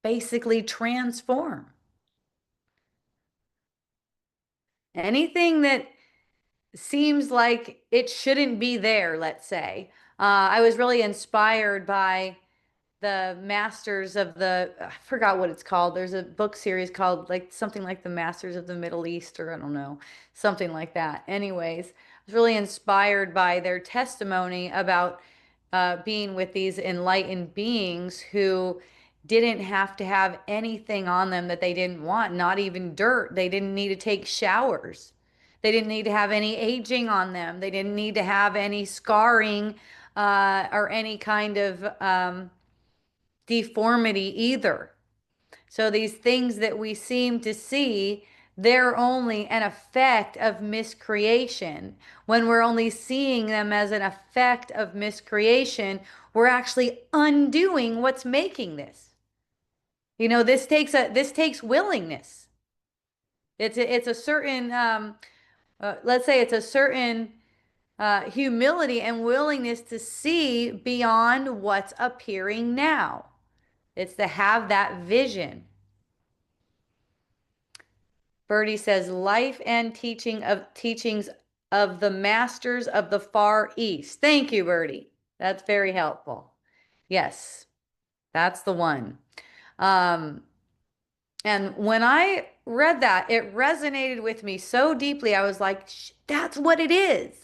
basically transform. Anything that seems like it shouldn't be there, let's say. I was really inspired by the Masters of the, I forgot what it's called. There's a book series called like something like the Masters of the Middle East, or I don't know, something like that. Anyways, I was really inspired by their testimony about being with these enlightened beings who didn't have to have anything on them that they didn't want, not even dirt. They didn't need to take showers. They didn't need to have any aging on them. They didn't need to have any scarring or any kind of deformity either. So these things that we seem to see, they're only an effect of miscreation. When we're only seeing them as an effect of miscreation, we're actually undoing what's making this. You know, this takes willingness. It's a certain let's say it's a certain humility and willingness to see beyond what's appearing now. It's to have that vision. Birdie says life and teachings of the masters of the Far East. Thank you, Birdie. That's very helpful. Yes, that's the one. Um, and when I read that, it resonated with me so deeply. I was like, that's what it is.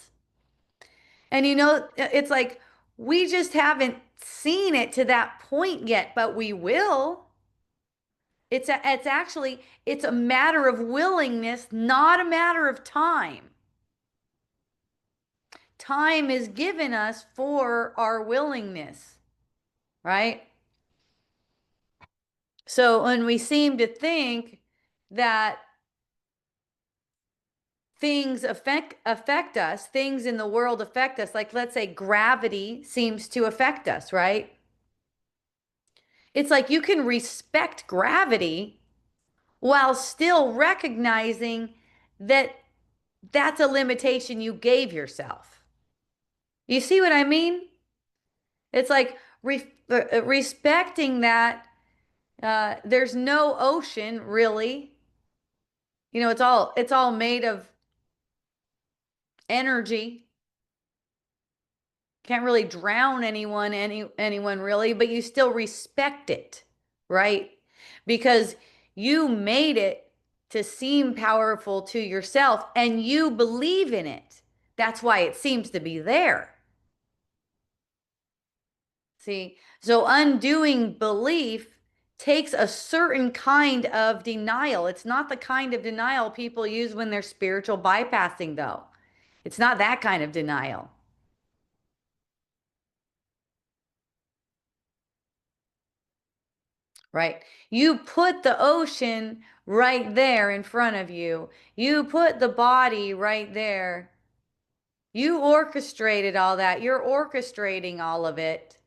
And you know, it's like we just haven't seen it to that point yet, but we will. It's actually it's a matter of willingness, not a matter of time. Time is given us for our willingness, right? So when we seem to think that things affect us, things in the world affect us, like let's say gravity seems to affect us, right? It's like you can respect gravity while still recognizing that that's a limitation you gave yourself. You see what I mean? It's like respecting that there's no ocean really. You know, it's all made of energy. Can't really drown anyone really, but you still respect it, right? Because you made it to seem powerful to yourself and you believe in it. That's why it seems to be there. See, so undoing belief takes a certain kind of denial. It's not the kind of denial people use when they're spiritual bypassing, though. It's not that kind of denial, right? You put the ocean right there in front of you, you put the body right there. You orchestrated all that, you're orchestrating all of it.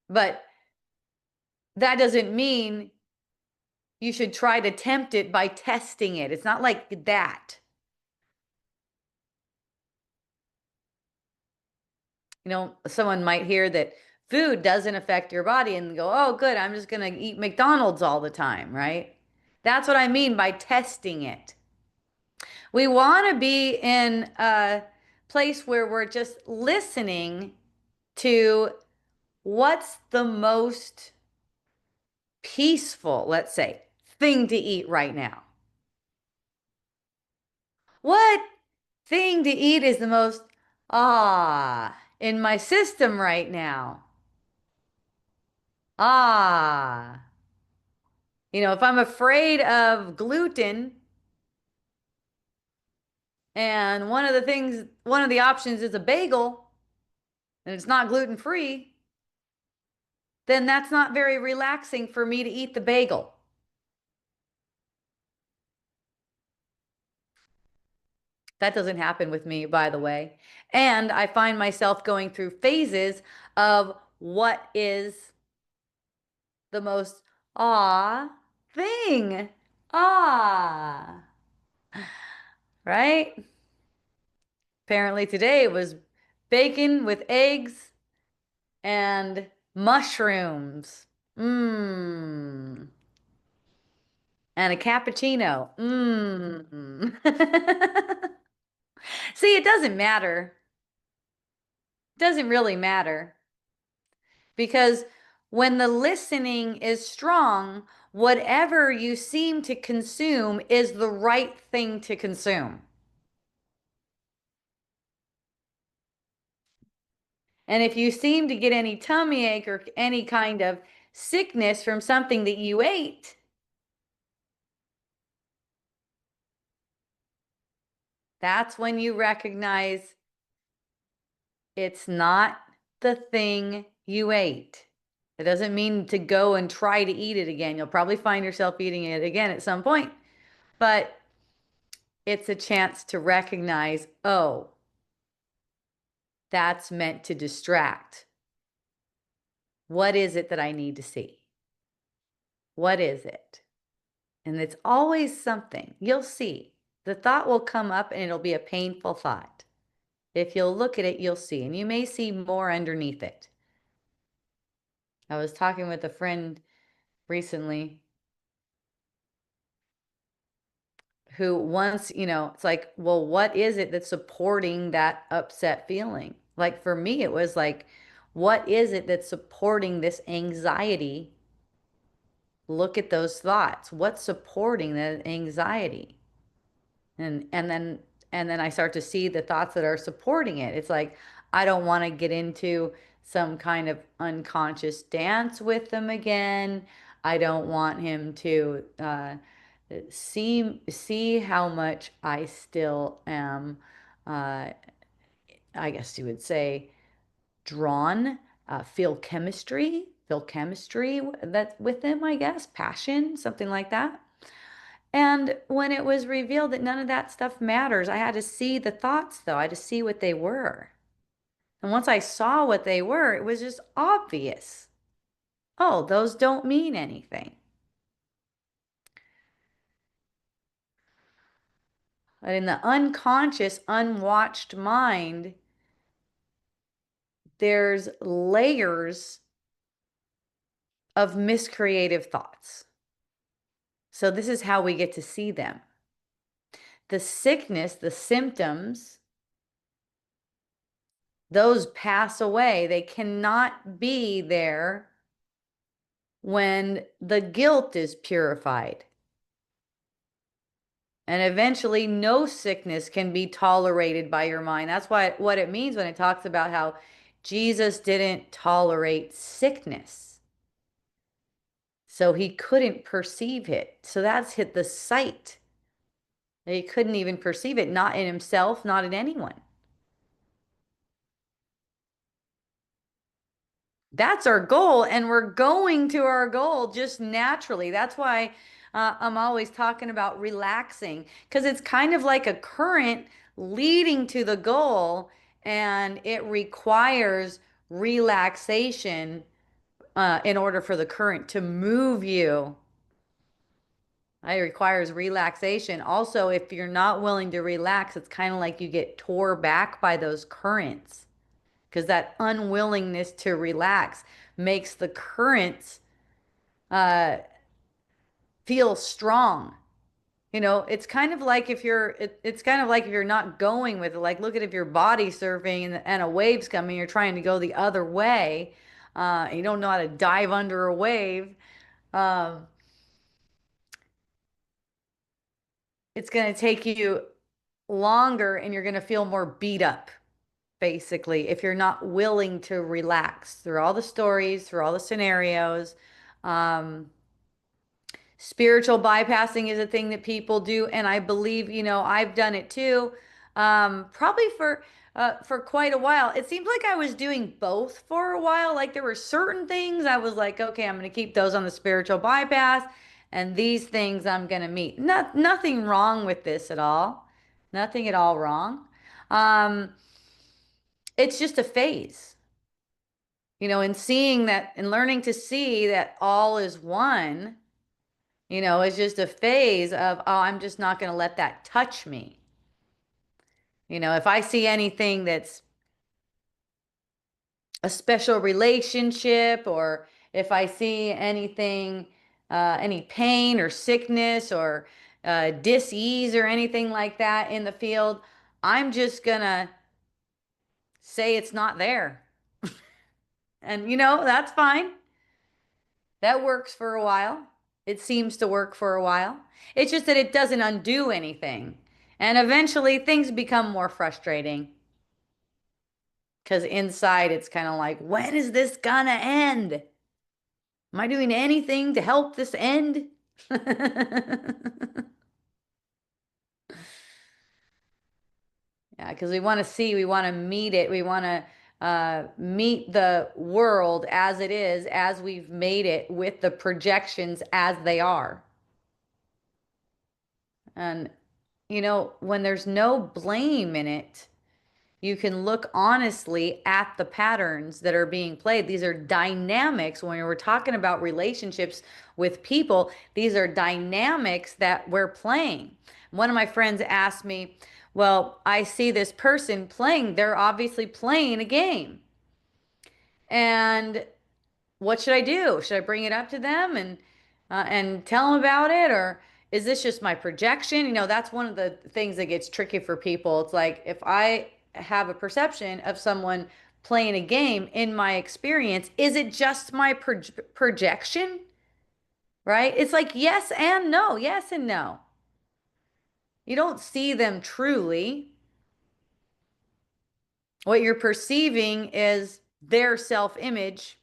But that doesn't mean you should try to tempt it by testing it. It's not like that. You know, someone might hear that food doesn't affect your body and go, oh, good, I'm just going to eat McDonald's all the time, right? That's what I mean by testing it. We want to be in a place where we're just listening to what's the most peaceful, let's say, thing to eat right now. What thing to eat is the most in my system right now? Ah. If I'm afraid of gluten and one of the options is a bagel and it's not gluten free, then that's not very relaxing for me to eat the bagel. That doesn't happen with me, by the way. And I find myself going through phases of what is the most ah thing. Ah, right? Apparently today it was bacon with eggs and mushrooms. Mmm. And a cappuccino. Mmm. See, it doesn't matter. It doesn't really matter because when the listening is strong, whatever you seem to consume is the right thing to consume. And if you seem to get any tummy ache or any kind of sickness from something that you ate, that's when you recognize it's not the thing you ate. It doesn't mean to go and try to eat it again. You'll probably find yourself eating it again at some point, but it's a chance to recognize, oh, that's meant to distract. What is it that I need to see? What is it? And it's always something. You'll see. The thought will come up and it'll be a painful thought. If you'll look at it, you'll see. And you may see more underneath it. I was talking with a friend recently who once, it's like, well, what is it that's supporting that upset feeling? Like for me, it was like, what is it that's supporting this anxiety? Look at those thoughts. What's supporting that anxiety? And then I start to see the thoughts that are supporting it. It's like I don't want to get into some kind of unconscious dance with them again. I don't want him to see how much I still am, uh, I guess you would say, drawn, feel chemistry that with him, I guess, passion, something like that. And when it was revealed that none of that stuff matters, I had to see the thoughts, though. I had to see what they were. And once I saw what they were, it was just obvious. Oh, those don't mean anything. But in the unconscious, unwatched mind, there's layers of miscreative thoughts. So this is how we get to see them. The sickness, the symptoms, those pass away. They cannot be there when the guilt is purified. And eventually, no sickness can be tolerated by your mind. That's what it means when it talks about how Jesus didn't tolerate sickness. So he couldn't perceive it. So that's hit the sight. He couldn't even perceive it, not in himself, not in anyone. That's our goal, and we're going to our goal just naturally. That's why I'm always talking about relaxing, because it's kind of like a current leading to the goal, and it requires relaxation in order for the current to move you. It requires relaxation. Also, if you're not willing to relax, it's kind of like you get tore back by those currents because that unwillingness to relax makes the currents uh, feel strong. It's kind of like if it's kind of like if you're not going with it. Like, look at if you're body surfing and a wave's coming, you're trying to go the other way, and you don't know how to dive under a wave. Um, it's going to take you longer and you're going to feel more beat up, basically, if you're not willing to relax through all the stories, through all the scenarios. Um, Spiritual bypassing is a thing that people do, and I believe, I've done it too. Probably for quite a while. It seemed like I was doing both for a while. Like there were certain things I was like, okay, I'm going to keep those on the spiritual bypass, and these things I'm going to meet. Nothing wrong with this at all. Nothing at all wrong. Um, it's just a phase, and seeing that and learning to see that all is one. It's just a phase of, oh, I'm just not going to let that touch me. If I see anything that's a special relationship, or if I see anything, any pain or sickness or dis-ease or anything like that in the field, I'm just going to say it's not there. And, that's fine. That works for a while. It seems to work for a while. It's just that it doesn't undo anything. And eventually things become more frustrating because inside it's kind of like, when is this gonna end? Am I doing anything to help this end? Yeah, because we want to meet it. We want to meet the world as it is, as we've made it with the projections as they are. And, when there's no blame in it, you can look honestly at the patterns that are being played. These are dynamics. When we're talking about relationships with people, these are dynamics that we're playing. One of my friends asked me, well, I see this person playing, they're obviously playing a game. And what should I do? Should I bring it up to them and tell them about it, or is this just my projection? That's one of the things that gets tricky for people. It's like if I have a perception of someone playing a game in my experience, is it just my projection? Right? It's like yes and no, yes and no. You don't see them truly. What you're perceiving is their self-image,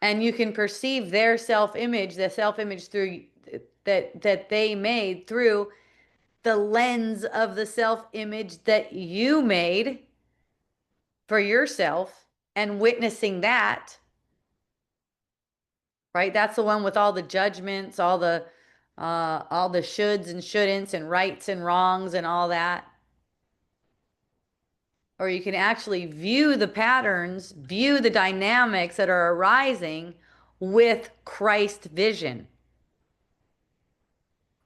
and you can perceive their self-image, the self-image through that they made through the lens of the self-image that you made for yourself, and witnessing that, right? That's the one with all the judgments, all the shoulds and shouldn'ts and rights and wrongs and all that. Or you can actually view the patterns, view the dynamics that are arising with Christ vision.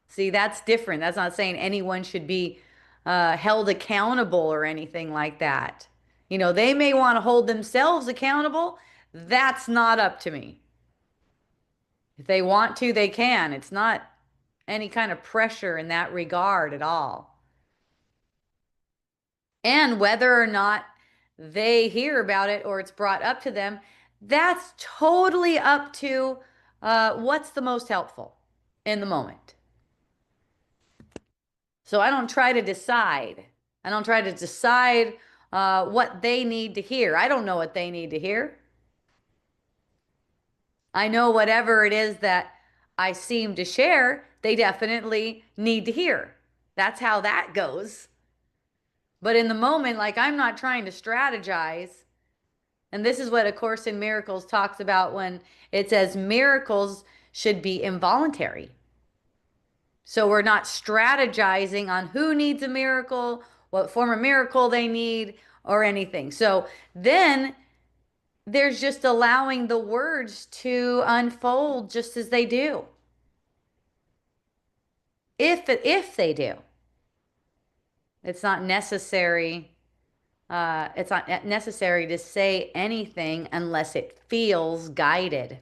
See, that's different. That's not saying anyone should be held accountable or anything like that. They may want to hold themselves accountable. That's not up to me. If they want to, they can. It's not any kind of pressure in that regard at all. And whether or not they hear about it or it's brought up to them, that's totally up to what's the most helpful in the moment. So I don't try to decide. I don't try to decide what they need to hear. I don't know what they need to hear. I know whatever it is that I seem to share, they definitely need to hear. That's how that goes. But in the moment, like I'm not trying to strategize. And this is what A Course in Miracles talks about when it says miracles should be involuntary. So we're not strategizing on who needs a miracle, what form of miracle they need, or anything. So then there's just allowing the words to unfold just as they do. If they do. It's not necessary. It's not necessary to say anything unless it feels guided.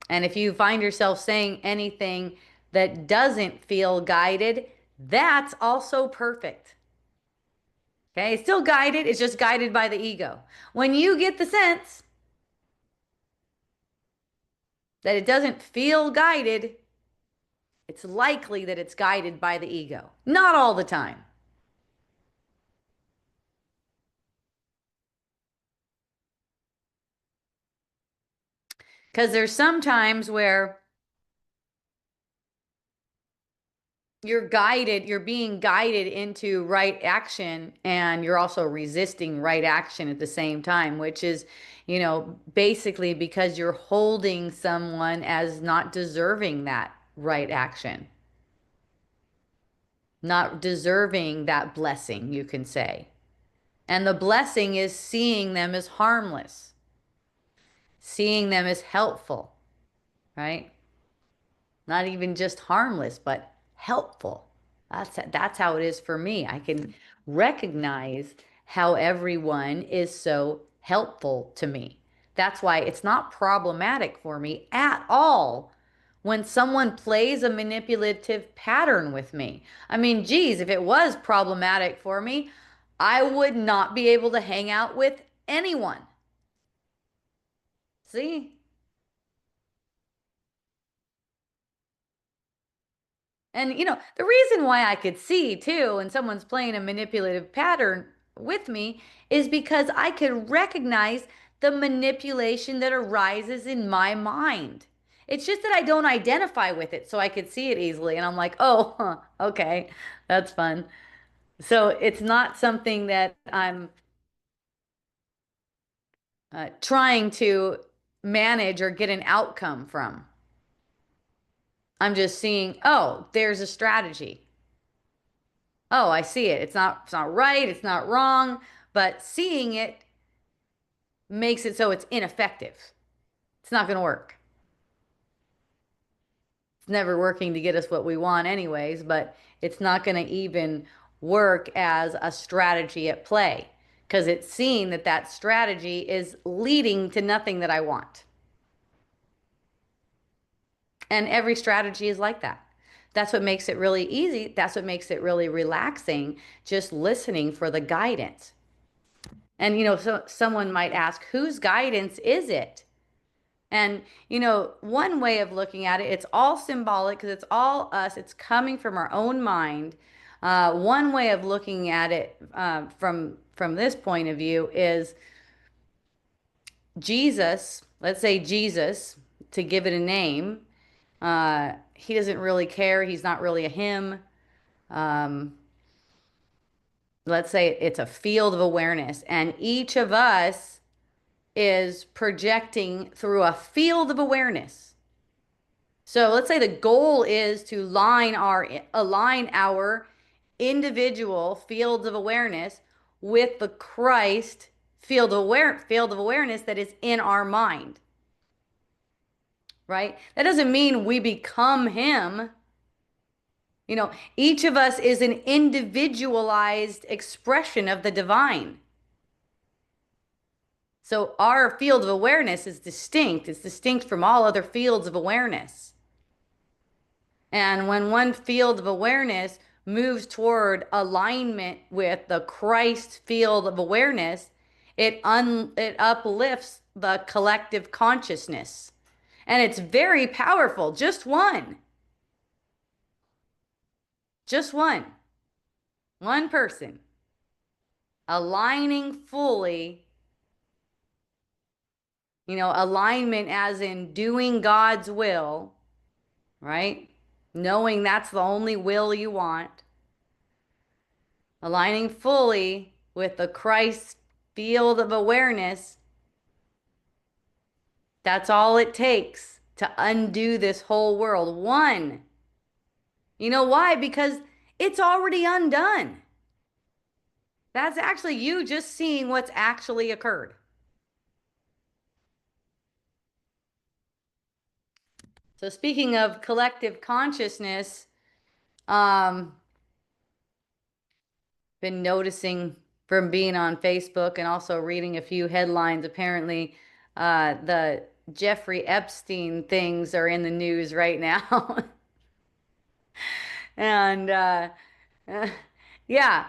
And if you find yourself saying anything that doesn't feel guided, that's also perfect. Okay, it's still guided, it's just guided by the ego. When you get the sense that it doesn't feel guided, it's likely that it's guided by the ego. Not all the time. Because there's some times where you're being guided into right action, and you're also resisting right action at the same time, which is, basically because you're holding someone as not deserving that right action, not deserving that blessing, you can say. And the blessing is seeing them as harmless, seeing them as helpful, right? Not even just harmless, but helpful. That's how it is for me. I can recognize how everyone is so helpful to me. That's why it's not problematic for me at all when someone plays a manipulative pattern with me. I mean, geez, if it was problematic for me, I would not be able to hang out with anyone. See? And the reason why I could see too when someone's playing a manipulative pattern with me is because I could recognize the manipulation that arises in my mind. It's just that I don't identify with it, so I could see it easily. And I'm like, oh, huh, okay, that's fun. So it's not something that I'm trying to manage or get an outcome from. I'm just seeing, oh, there's a strategy. Oh, I see it. It's not right, it's not wrong, but seeing it makes it so it's ineffective. It's not going to work. It's never working to get us what we want anyways, but it's not going to even work as a strategy at play because it's seeing that that strategy is leading to nothing that I want. And every strategy is like that. That's what makes it really easy. That's what makes it really relaxing, just listening for the guidance. And so someone might ask, whose guidance is it? And one way of looking at it, it's all symbolic because it's all us. It's coming from our own mind. One way of looking at it from this point of view is Jesus. Let's say Jesus, to give it a name. He doesn't really care. He's not really a him. Um, let's say it's a field of awareness, and each of us is projecting through a field of awareness. So let's say the goal is to align our individual fields of awareness with the Christ field of awareness that is in our mind, right? That doesn't mean we become him. Each of us is an individualized expression of the divine. So our field of awareness is distinct. It's distinct from all other fields of awareness. And when one field of awareness moves toward alignment with the Christ field of awareness, it uplifts the collective consciousness. And it's very powerful. Just one. Just one. One person aligning fully, alignment as in doing God's will, right? Knowing that's the only will you want, aligning fully with the Christ field of awareness. That's all it takes to undo this whole world. One. You know why? Because it's already undone. That's actually you just seeing what's actually occurred. So speaking of collective consciousness, um, been noticing from being on Facebook and also reading a few headlines, apparently The Jeffrey Epstein things are in the news right now. And uh, yeah,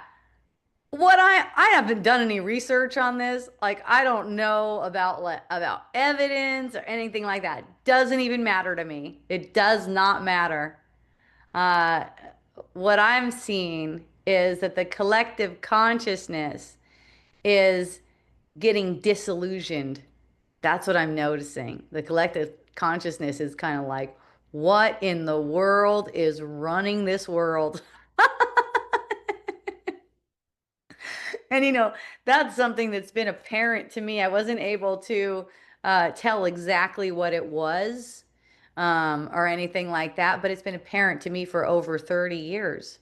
I haven't done any research on this. Like I don't know about evidence or anything like that. Doesn't even matter to me. It does not matter. Uh, what I'm seeing is that the collective consciousness is getting disillusioned. That's what I'm noticing. The collective consciousness is kind of like, what in the world is running this world? And that's something that's been apparent to me. I wasn't able to tell exactly what it was or anything like that, but it's been apparent to me for over 30 years.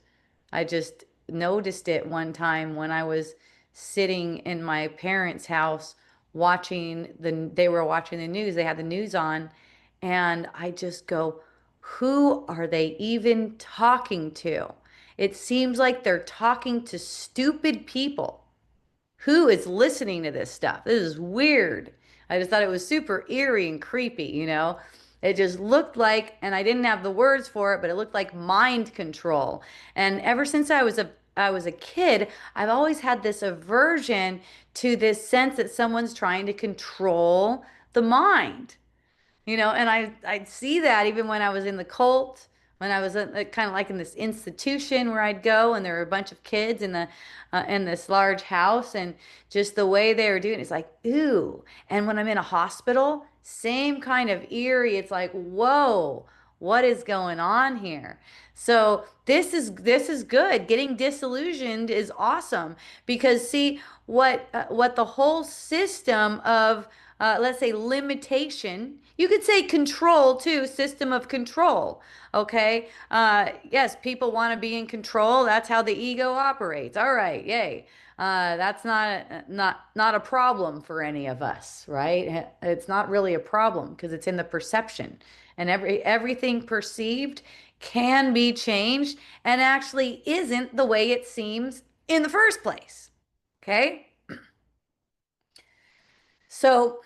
I just noticed it one time when I was sitting in my parents' house they were watching the news, they had the news on, and I just go, who are they even talking to? It seems like they're talking to stupid people. Who is listening to this stuff? This is weird. I just thought it was super eerie and creepy. It just looked like, and I didn't have the words for it, but it looked like mind control. And ever since I was a kid, I've always had this aversion to this sense that someone's trying to control the mind. And I'd see that even when I was in the cult, when I was kind of like in this institution where I'd go, and there were a bunch of kids in this large house, and just the way they were doing it's like ooh. And when I'm in a hospital, same kind of eerie. It's like whoa, what is going on here? So this is good. Getting disillusioned is awesome because see what the whole system of let's say limitation. You could say control too, system of control. Okay. Yes, people want to be in control. That's how the ego operates. All right. Yay. That's not a problem for any of us, right? It's not really a problem because it's in the perception, and everything perceived can be changed and actually isn't the way it seems in the first place. Okay. So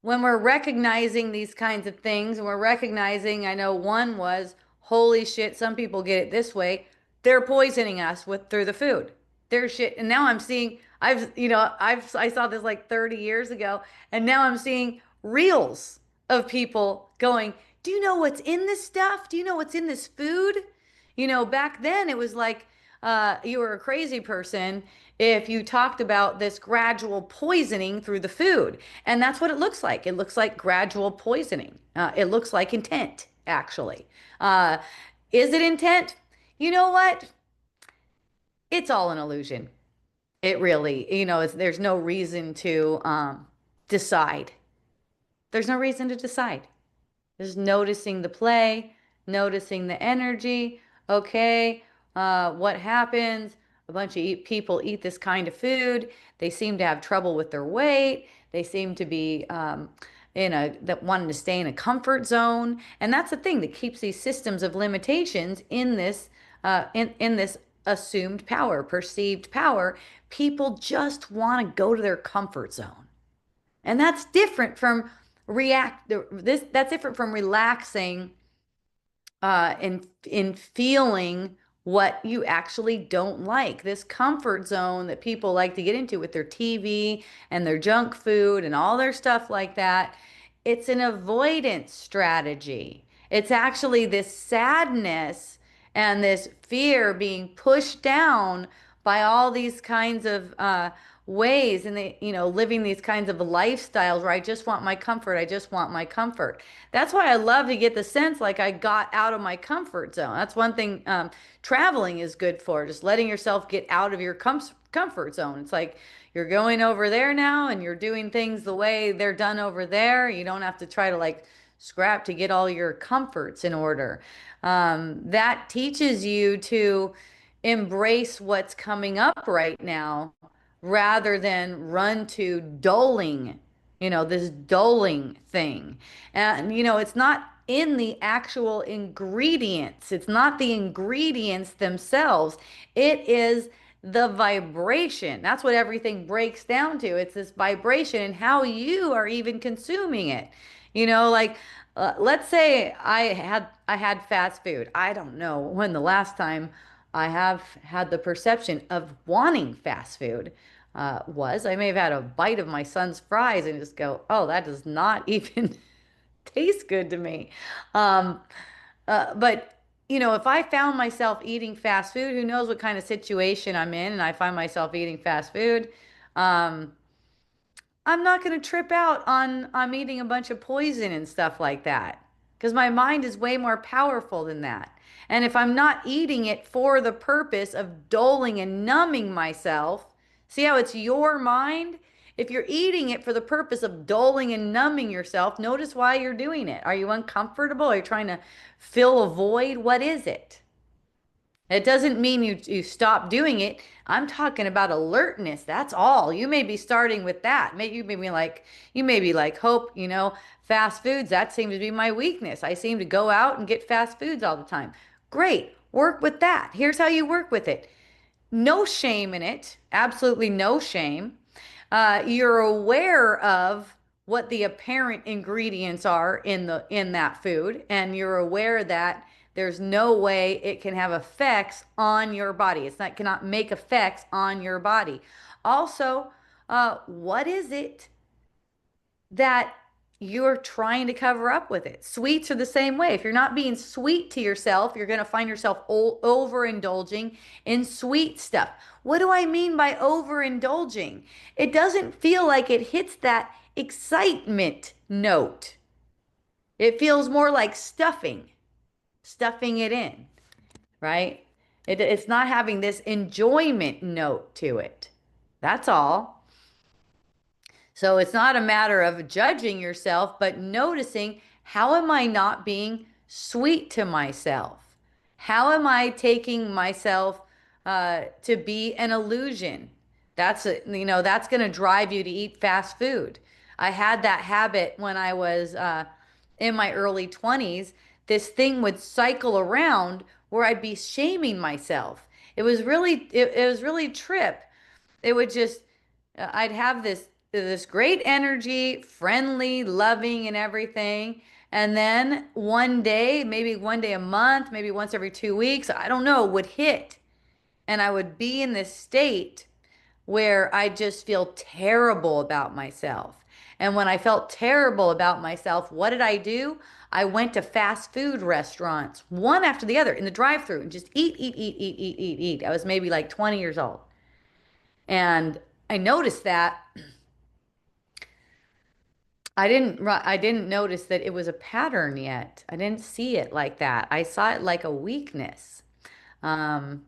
when we're recognizing these kinds of things and we're recognizing, I know one was, holy shit, some people get it this way. They're poisoning us with through the food. They're shit. And now I'm seeing, I saw this like 30 years ago, and now I'm seeing reels of people going, do you know what's in this stuff? Do you know what's in this food? Back then it was like you were a crazy person if you talked about this gradual poisoning through the food. And that's what it looks like. It looks like gradual poisoning. It looks like intent, actually. Uh, is it intent? You know what? It's all an illusion. It really, there's no reason to decide. There's no reason to decide. Just noticing the play, noticing the energy. Okay, what happens? A bunch of people eat this kind of food. They seem to have trouble with their weight. They seem to be that wanting to stay in a comfort zone, and that's the thing that keeps these systems of limitations in this assumed power, perceived power. People just want to go to their comfort zone. And that's different from that's different from relaxing in feeling what you actually don't like. This comfort zone that people like to get into with their TV and their junk food and all their stuff like that, it's an avoidance strategy. It's actually this sadness and this fear being pushed down by all these kinds of ways, and living these kinds of lifestyles where I just want my comfort. I just want my comfort. That's why I love to get the sense like I got out of my comfort zone. That's one thing traveling is good for, just letting yourself get out of your comfort zone. It's like you're going over there now and you're doing things the way they're done over there. You don't have to try to like scrap to get all your comforts in order. That teaches you to embrace what's coming up right now rather than run to dulling, this dulling thing. And, it's not in the actual ingredients, it's not the ingredients themselves. It is the vibration. That's what everything breaks down to. It's this vibration and how you are even consuming it. Like let's say I had fast food. I don't know when the last time I have had the perception of wanting fast food was. I may have had a bite of my son's fries and just go, "Oh, that does not even taste good to me." Um, but if I found myself eating fast food, who knows what kind of situation I'm in, and I find myself eating fast food, um, I'm not going to trip out on I'm eating a bunch of poison and stuff like that because my mind is way more powerful than that. And if I'm not eating it for the purpose of dulling and numbing myself, see how it's your mind? If you're eating it for the purpose of dulling and numbing yourself, notice why you're doing it. Are you uncomfortable? Are you trying to fill a void? What is it? It doesn't mean you stop doing it. I'm talking about alertness. That's all. You may be starting with that. You may be like, Hope, fast foods, that seems to be my weakness. I seem to go out and get fast foods all the time. Great. Work with that. Here's how you work with it. No shame in it. Absolutely no shame. You're aware of what the apparent ingredients are in that food, and you're aware that there's no way it can have effects on your body. It's not cannot make effects on your body. Also, what is it that you're trying to cover up with it? Sweets are the same way. If you're not being sweet to yourself, you're going to find yourself overindulging in sweet stuff. What do I mean by overindulging? It doesn't feel like it hits that excitement note. It feels more like stuffing it in, right? It's not having this enjoyment note to it. That's all. So it's not a matter of judging yourself, but noticing, how am I not being sweet to myself? How am I taking myself to be an illusion? That's going to drive you to eat fast food. I had that habit when I was in my early 20s. This thing would cycle around where I'd be shaming myself. It was really trip. It would just I'd have this great energy, friendly, loving, and everything. And then one day, maybe one day a month, maybe once every 2 weeks, I don't know, would hit. And I would be in this state where I just feel terrible about myself. And when I felt terrible about myself, what did I do? I went to fast food restaurants, one after the other in the drive-through and just eat, eat, eat, eat, eat, eat, eat. I was maybe like 20 years old. And I noticed that I didn't notice that it was a pattern yet. I didn't see it like that. I saw it like a weakness. Um,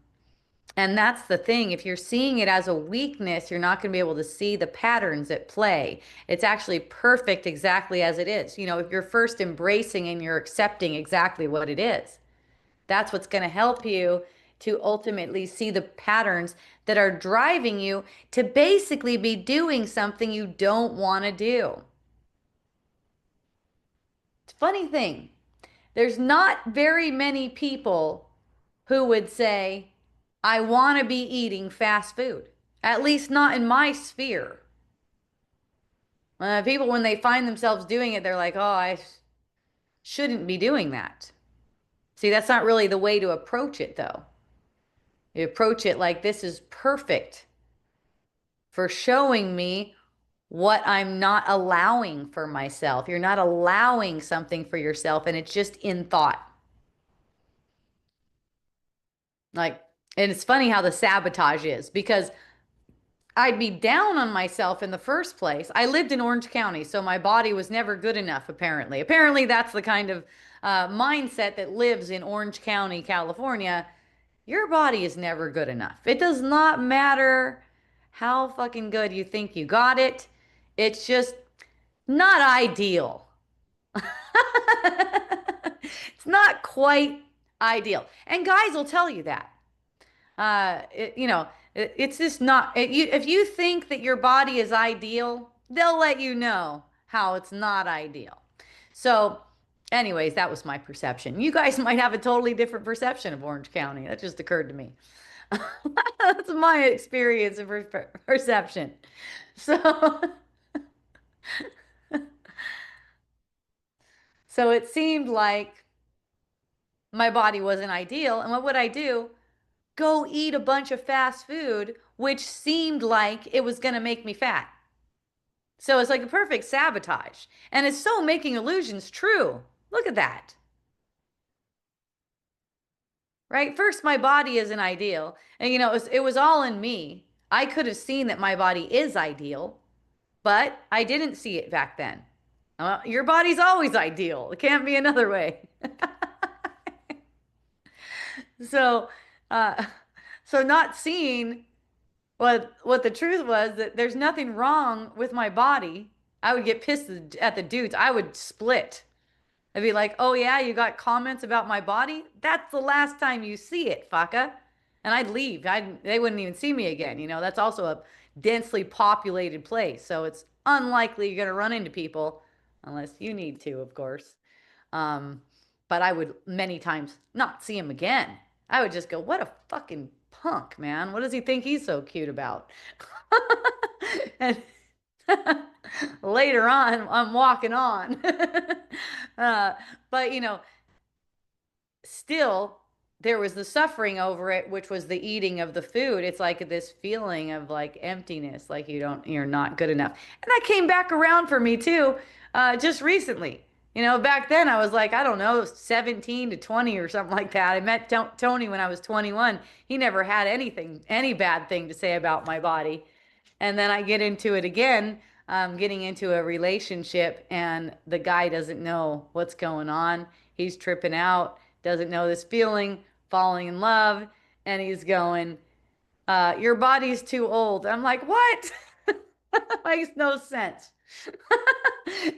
and that's the thing. If you're seeing it as a weakness, you're not going to be able to see the patterns at play. It's actually perfect exactly as it is. If you're first embracing and you're accepting exactly what it is, that's what's going to help you to ultimately see the patterns that are driving you to basically be doing something you don't want to do. It's a funny thing. There's not very many people who would say, I want to be eating fast food, at least not in my sphere. People, when they find themselves doing it, they're like, oh, I shouldn't be doing that. See, that's not really the way to approach it, though. You approach it like, this is perfect for showing me what I'm not allowing for myself. You're not allowing something for yourself, and it's just in thought. Like, and it's funny how the sabotage is because I'd be down on myself in the first place. I lived in Orange County, so my body was never good enough, apparently. Apparently, that's the kind of mindset that lives in Orange County, California. Your body is never good enough. It does not matter how fucking good you think you got it. It's just not ideal. It's not quite ideal. And guys will tell you that. It's just not. If you think that your body is ideal, they'll let you know how it's not ideal. So, anyways, that was my perception. You guys might have a totally different perception of Orange County. That just occurred to me. That's my experience and perception. So, so it seemed like my body wasn't ideal. And what would I do? Go eat a bunch of fast food, which seemed like it was going to make me fat. So it's like a perfect sabotage. And it's so making illusions true. Look at that, right? First, my body isn't ideal. And, it was all in me. I could have seen that my body is ideal, but I didn't see it back then. Your body's always ideal. It can't be another way. So, uh, so not seeing what the truth was that there's nothing wrong with my body. I would get pissed at the dudes. I would split. I'd be like, "Oh yeah, you got comments about my body? That's the last time you see it, fucka." And I'd leave. They wouldn't even see me again. That's also a densely populated place, so it's unlikely you're gonna run into people unless you need to, of course. Um, but I would many times not see him again. I would just go, "What a fucking punk, man. What does he think he's so cute about?" And later on, I'm walking on. But still there was the suffering over it, which was the eating of the food. It's like this feeling of like emptiness, like you're not good enough. And that came back around for me too, just recently. Back then I was like, I don't know, 17 to 20 or something like that. I met Tony when I was 21. He never had any bad thing to say about my body. And then I get into it again, getting into a relationship, and the guy doesn't know what's going on. He's tripping out, doesn't know this feeling, falling in love, and he's going, "Your body's too old." I'm like, "What?" Makes no sense.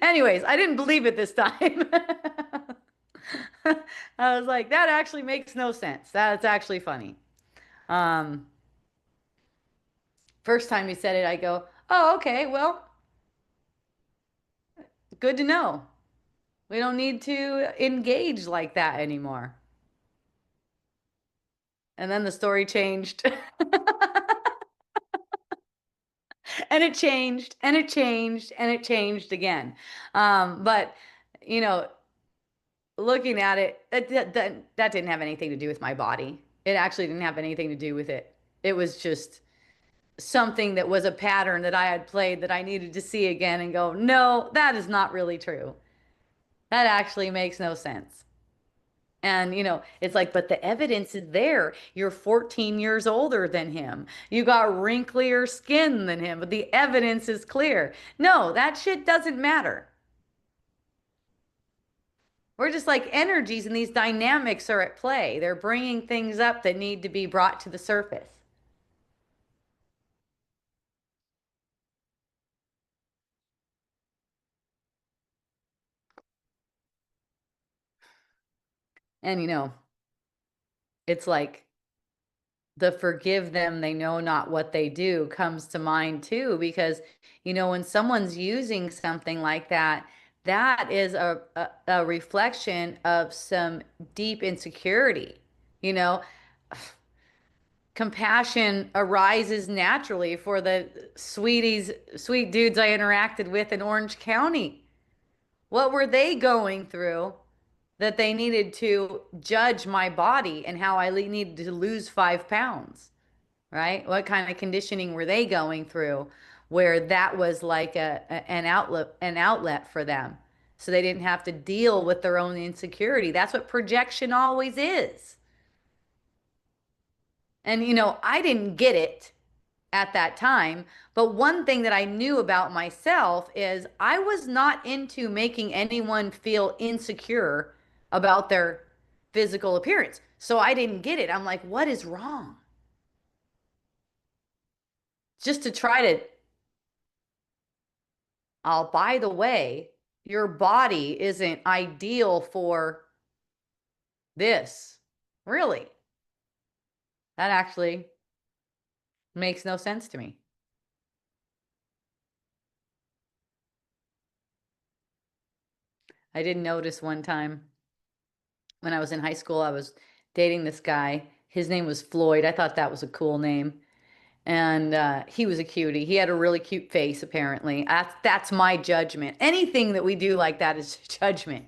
Anyways, I didn't believe it this time. I was like, that actually makes no sense. That's actually funny. Um, First time he said it, I go, "Oh, okay, well, good to know. We don't need to engage like that anymore." And then the story changed. And it changed and it changed and it changed again. But, you know, looking at it, that didn't have anything to do with my body. It actually didn't have anything to do with it. It was just something that was a pattern that I had played that I needed to see again and go, no, that is not really true. That actually makes no sense. And, it's like, but the evidence is there. You're 14 years older than him. You got wrinklier skin than him, but the evidence is clear. No, that shit doesn't matter. We're just like energies, and these dynamics are at play. They're bringing things up that need to be brought to the surface. And, it's like the forgive them, they know not what they do comes to mind too, because, when someone's using something like that, that is a reflection of some deep insecurity. You know, Compassion arises naturally for the sweet dudes I interacted with in Orange County. What were they going through that they needed to judge my body and how I needed to lose 5 pounds? Right? What kind of conditioning were they going through where that was like an outlet for them? So they didn't have to deal with their own insecurity. That's what projection always is. And I didn't get it at that time, but one thing that I knew about myself is I was not into making anyone feel insecure about their physical appearance. So I didn't get it. I'm like, what is wrong? Just to try to by the way, your body isn't ideal for this. Really, that actually makes no sense to me. I didn't notice one time when I was in high school, I was dating this guy, His name was Floyd. I thought that was a cool name. And he was a cutie. He had a really cute face, apparently. That's my judgment. Anything that we do like that is judgment.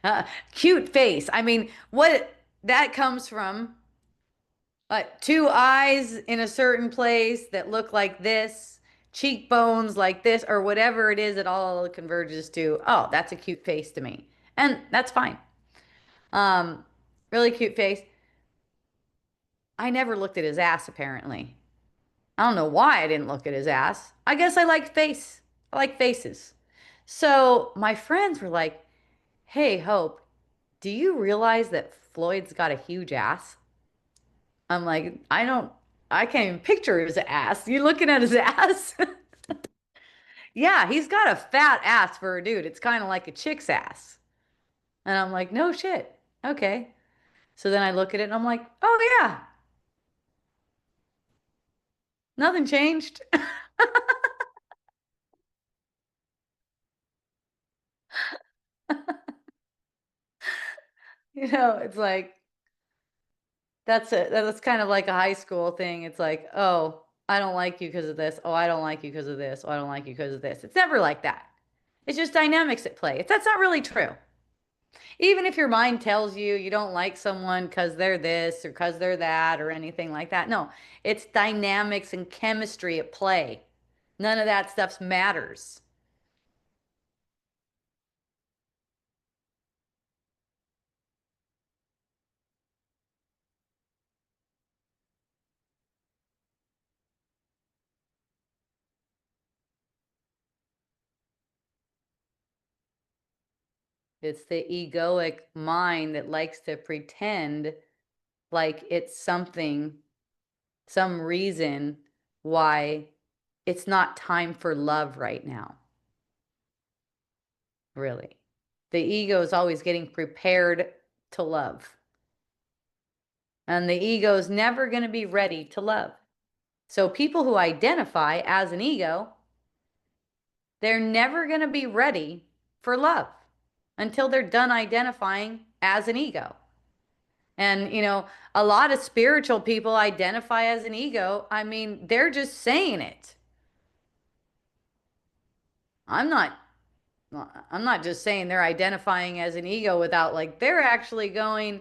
Uh, Cute face. I mean, what that comes from, two eyes in a certain place that look like this, cheekbones like this, or whatever it is it all converges to. Oh, that's a cute face to me. And that's fine. Um, Really cute face. I never looked at his ass, apparently. I don't know why I didn't look at his ass. I guess I like face. I like faces. So my friends were like, "Hey, Hope, do you realize that Floyd's got a huge ass?" I'm like, I can't even picture his ass. You looking at his ass? Yeah, he's got a fat ass for a dude. It's kind of like a chick's ass. And I'm like, no shit. Okay. So then I look at it and I'm like, oh yeah, nothing changed. It's like that's kind of like a high school thing. It's like, oh, I don't like you because of this. Oh, I don't like you because of this. Oh, I don't like you because of this. It's never like that. It's just dynamics at play. That's not really true. Even if your mind tells you you don't like someone because they're this or because they're that or anything like that. No, it's dynamics and chemistry at play. None of that stuff matters. It's the egoic mind that likes to pretend like it's something, some reason why it's not time for love right now, really. The ego is always getting prepared to love, and the ego is never going to be ready to love. So people who identify as an ego, they're never going to be ready for love until they're done identifying as an ego. And, a lot of spiritual people identify as an ego. I mean, they're just saying it. I'm not I'm not just saying they're identifying as an ego without like they're actually going,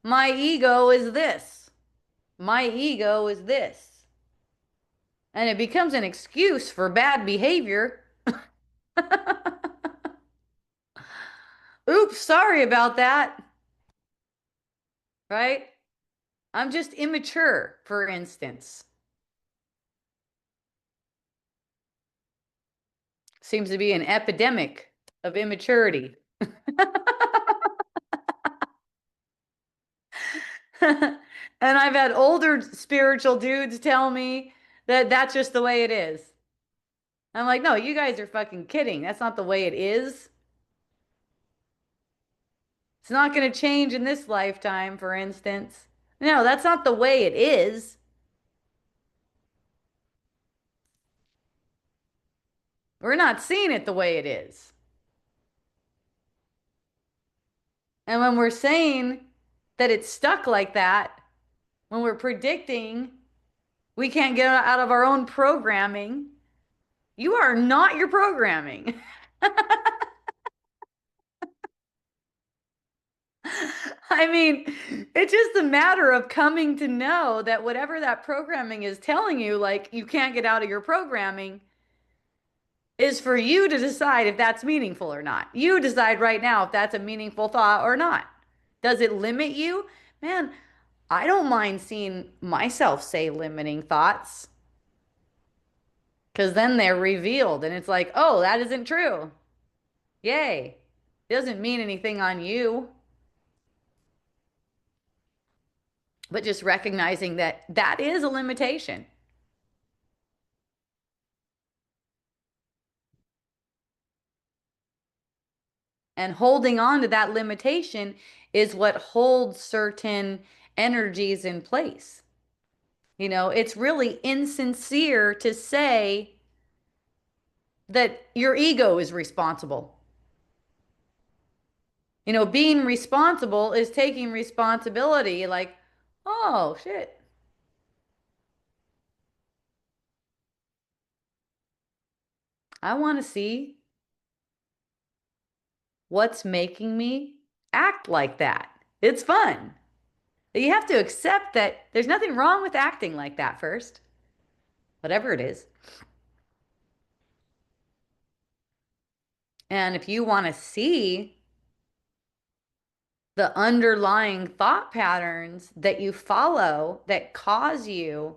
my ego is this. My ego is this. And it becomes an excuse for bad behavior. Oops, sorry about that. Right? I'm just immature, for instance. Seems to be an epidemic of immaturity. And I've had older spiritual dudes tell me that that's just the way it is. I'm like, no, you guys are fucking kidding. That's not the way it is. It's not going to change in this lifetime, for instance. No, that's not the way it is. We're not seeing it the way it is. And when we're saying that it's stuck like that, when we're predicting we can't get out of our own programming, you are not your programming. I mean, it's just a matter of coming to know that whatever that programming is telling you, like you can't get out of your programming, is for you to decide if that's meaningful or not. You decide right now if that's a meaningful thought or not. Does it limit you? Man, I don't mind seeing myself say limiting thoughts because then they're revealed and it's like, oh, that isn't true. Yay. It doesn't mean anything on you, but just recognizing that that is a limitation. And holding on to that limitation is what holds certain energies in place. It's really insincere to say that your ego is responsible. Being responsible is taking responsibility. Like, Oh, shit. I want to see what's making me act like that. It's fun. You have to accept that there's nothing wrong with acting like that first, whatever it is. And if you want to see the underlying thought patterns that you follow that cause you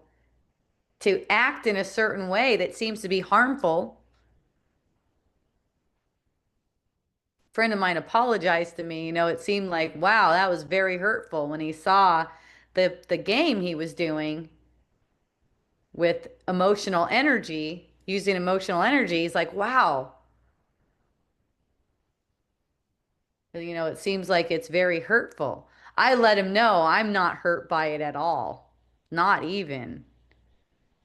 to act in a certain way that seems to be harmful. A friend of mine apologized to me. It seemed like, wow, that was very hurtful when he saw the game he was doing with emotional energy, using emotional energy. He's like, wow, it seems like it's very hurtful. I let him know I'm not hurt by it at all. Not even.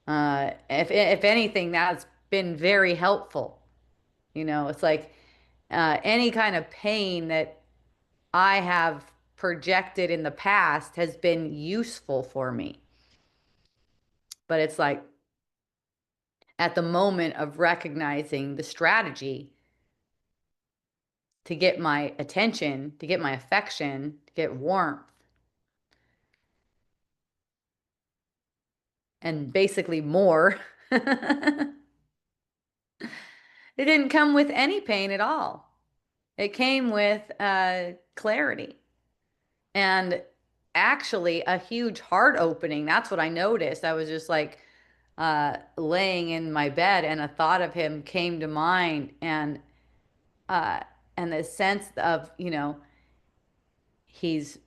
If anything, that's been very helpful. It's like any kind of pain that I have projected in the past has been useful for me. But it's like at the moment of recognizing the strategy to get my attention, to get my affection, to get warmth, and basically more, it didn't come with any pain at all. It came with clarity and actually a huge heart opening. That's what I noticed. I was just like laying in my bed, and a thought of him came to mind, uh, and the sense of he's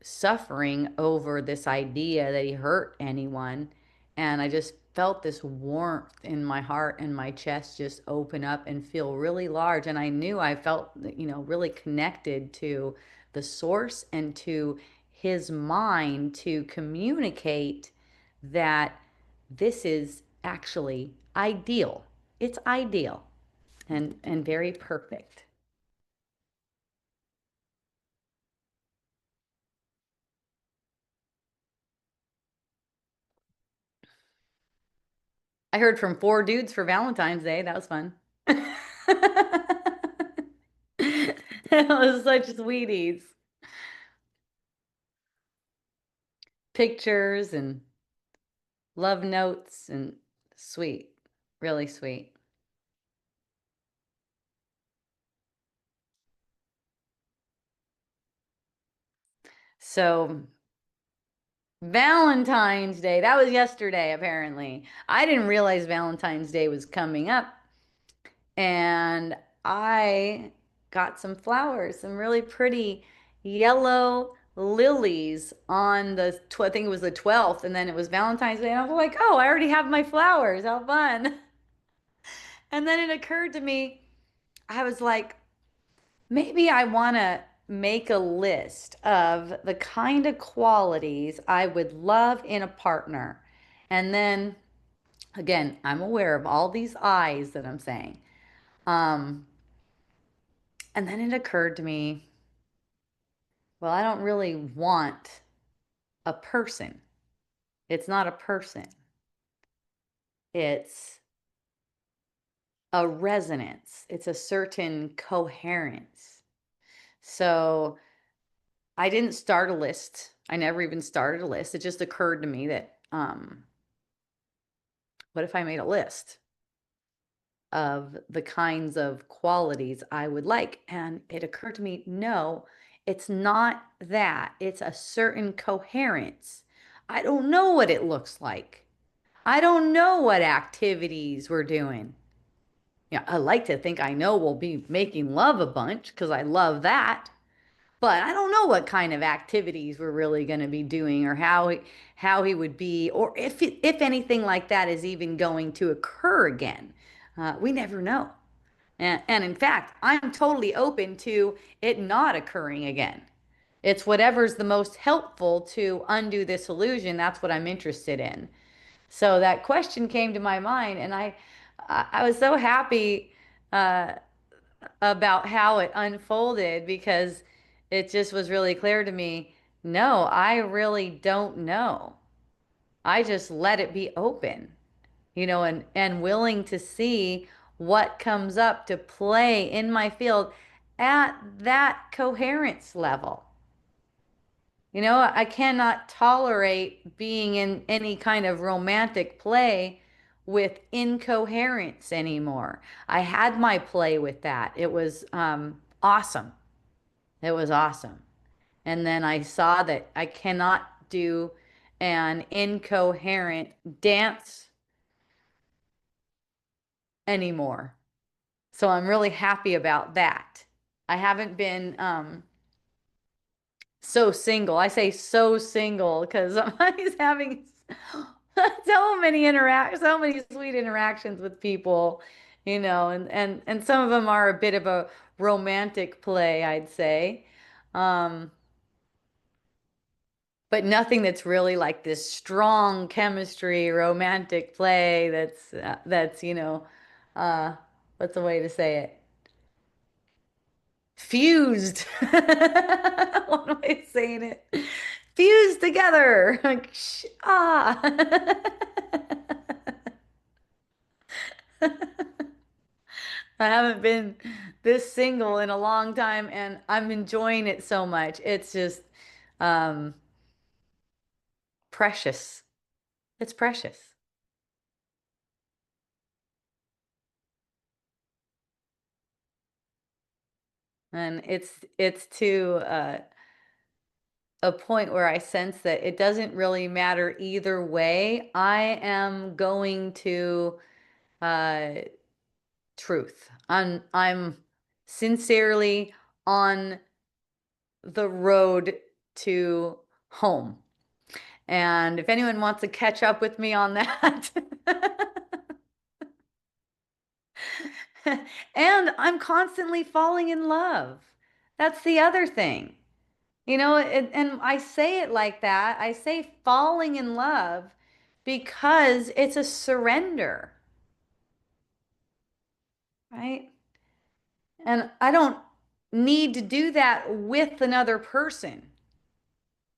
suffering over this idea that he hurt anyone. And I just felt this warmth in my heart and my chest just open up and feel really large. And I knew I felt, really connected to the source and to his mind to communicate that this is actually ideal. It's ideal and very perfect. I heard from four dudes for Valentine's Day. That was fun. It was such sweeties. Pictures and love notes and sweet. Really sweet. So, Valentine's Day, that was yesterday, apparently. I didn't realize Valentine's Day was coming up. And I got some flowers, some really pretty yellow lilies on I think it was the 12th, and then it was Valentine's Day, and I was like, oh, I already have my flowers. How fun. And then it occurred to me, I was like, maybe I want to make a list of the kind of qualities I would love in a partner. And then again, I'm aware of all these I's that I'm saying. Um, and then it occurred to me, well, I don't really want a person. It's not a person. It's a resonance. It's a certain coherence. So I didn't start a list. I never even started a list. It just occurred to me that what if I made a list of the kinds of qualities I would like? And it occurred to me, no, it's not that. It's a certain coherence. I don't know what it looks like. I don't know what activities we're doing. Yeah, I like to think I know we'll be making love a bunch because I love that. But I don't know what kind of activities we're really going to be doing or how he would be or if anything like that is even going to occur again. We never know. And in fact, I'm totally open to it not occurring again. It's whatever's the most helpful to undo this illusion. That's what I'm interested in. So that question came to my mind, and I was so happy uh, about how it unfolded because it just was really clear to me. No, I really don't know. I just let it be open, and willing to see what comes up to play in my field at that coherence level. I cannot tolerate being in any kind of romantic play with incoherence anymore. I had my play with that. It was awesome. It was awesome. And then I saw that I cannot do an incoherent dance anymore. So I'm really happy about that. I haven't been so single. I say so single because I'm always having so many sweet interactions with people, and some of them are a bit of a romantic play, I'd say. Um, but nothing that's really like this strong chemistry romantic play that's uh what's the way to say it? Fused. One way of saying it. Fused together. Like, ah. I haven't been this single in a long time and I'm enjoying it so much. It's just um precious. It's precious. And it's to a point where I sense that it doesn't really matter either way. I am going to uh truth. I'm sincerely on the road to home. And if anyone wants to catch up with me on that, and I'm constantly falling in love. That's the other thing. And I say it like that. I say falling in love because it's a surrender, right? And I don't need to do that with another person.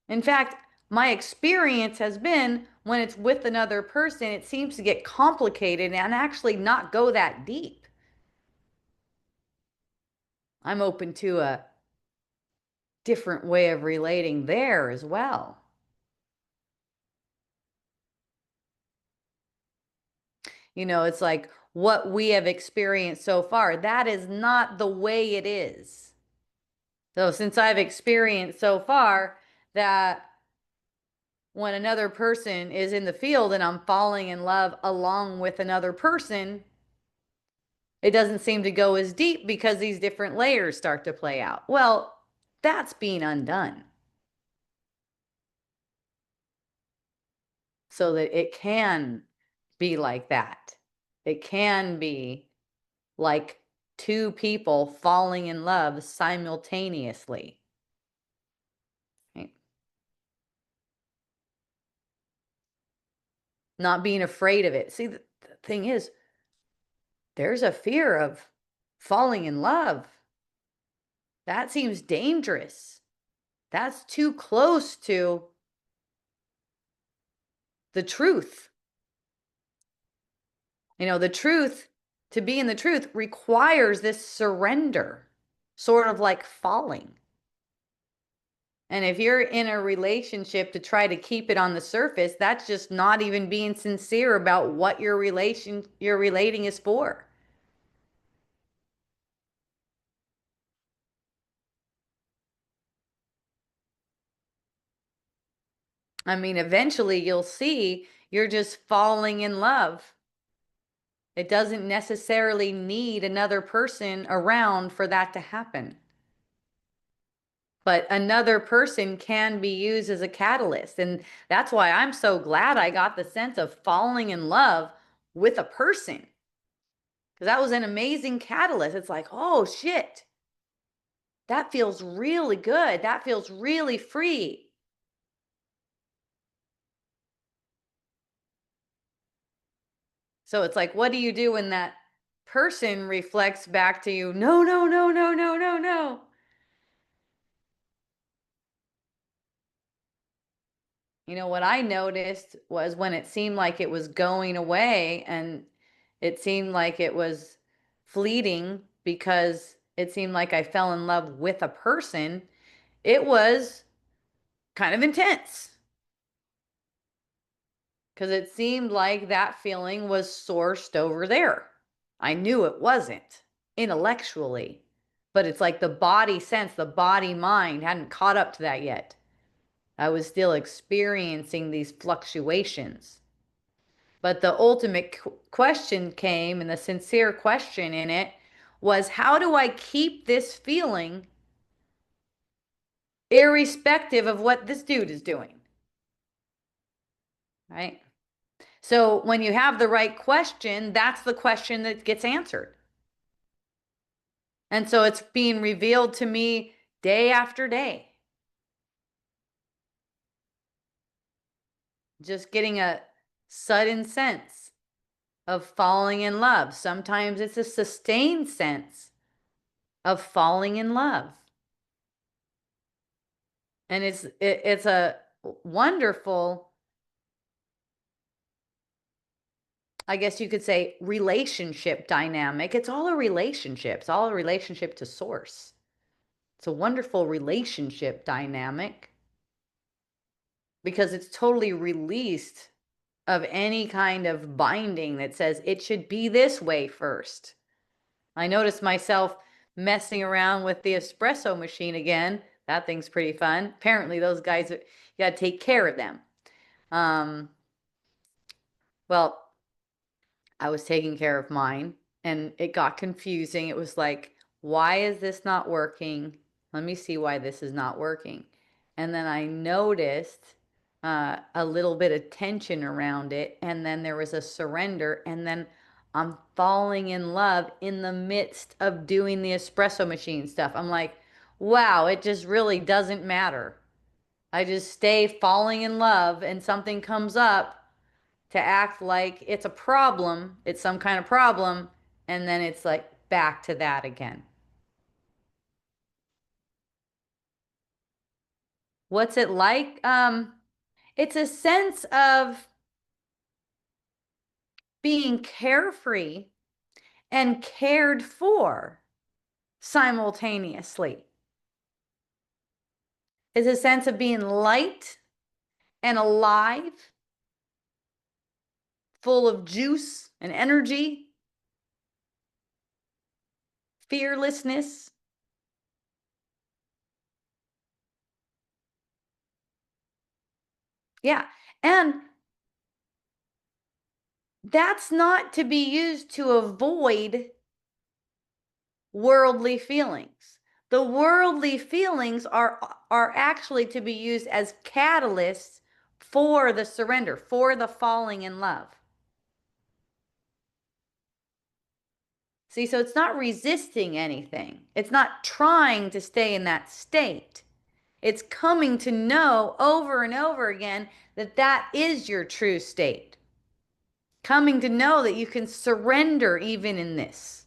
In fact, my experience has been when it's with another person, it seems to get complicated and actually not go that deep. I'm open to a different way of relating there as well. It's like what we have experienced so far. That is not the way it is. So, since I've experienced so far that when another person is in the field and I'm falling in love along with another person, it doesn't seem to go as deep because these different layers start to play out. Well, that's being undone so that it can be like that. It can be like two people falling in love simultaneously. Right? Not being afraid of it. See, the thing is, there's a fear of falling in love. That seems dangerous. That's too close to the truth. The truth, to be in the truth, requires this surrender, sort of like falling. And if you're in a relationship to try to keep it on the surface, that's just not even being sincere about what you're relating is for. I mean, eventually you'll see you're just falling in love. It doesn't necessarily need another person around for that to happen. But another person can be used as a catalyst. And that's why I'm so glad I got the sense of falling in love with a person. Because that was an amazing catalyst. It's like, oh shit, that feels really good. That feels really free. So it's like, what do you do when that person reflects back to you? No, no, no, no, no, no, no. What I noticed was when it seemed like it was going away and it seemed like it was fleeting because it seemed like I fell in love with a person, it was kind of intense because it seemed like that feeling was sourced over there. I knew it wasn't intellectually, but it's like the body sense, the body mind hadn't caught up to that yet. I was still experiencing these fluctuations. But the ultimate question came, and the sincere question in it was, how do I keep this feeling irrespective of what this dude is doing? Right? So when you have the right question, that's the question that gets answered. And so it's being revealed to me day after day. Just getting a sudden sense of falling in love. Sometimes it's a sustained sense of falling in love. And it's a wonderful, I guess you could say, relationship dynamic. It's all a relationship. It's all a relationship to source. It's a wonderful relationship dynamic because it's totally released of any kind of binding that says it should be this way first. I noticed myself messing around with the espresso machine again. That thing's pretty fun. Apparently, those guys, you got to take care of them. Um, well, I was taking care of mine and it got confusing. It was like, why is this not working? Let me see why this is not working. And then I noticed a little bit of tension around it. And then there was a surrender. And then I'm falling in love in the midst of doing the espresso machine stuff. I'm like, wow, it just really doesn't matter. I just stay falling in love and something comes up to act like it's a problem, it's some kind of problem, and then it's like back to that again. What's it like? It's a sense of being carefree and cared for simultaneously. It's a sense of being light and alive, full of juice and energy, fearlessness. Yeah. And that's not to be used to avoid worldly feelings. The worldly feelings are actually to be used as catalysts for the surrender, for the falling in love. See, so it's not resisting anything. It's not trying to stay in that state. It's coming to know over and over again that that is your true state. Coming to know that you can surrender even in this.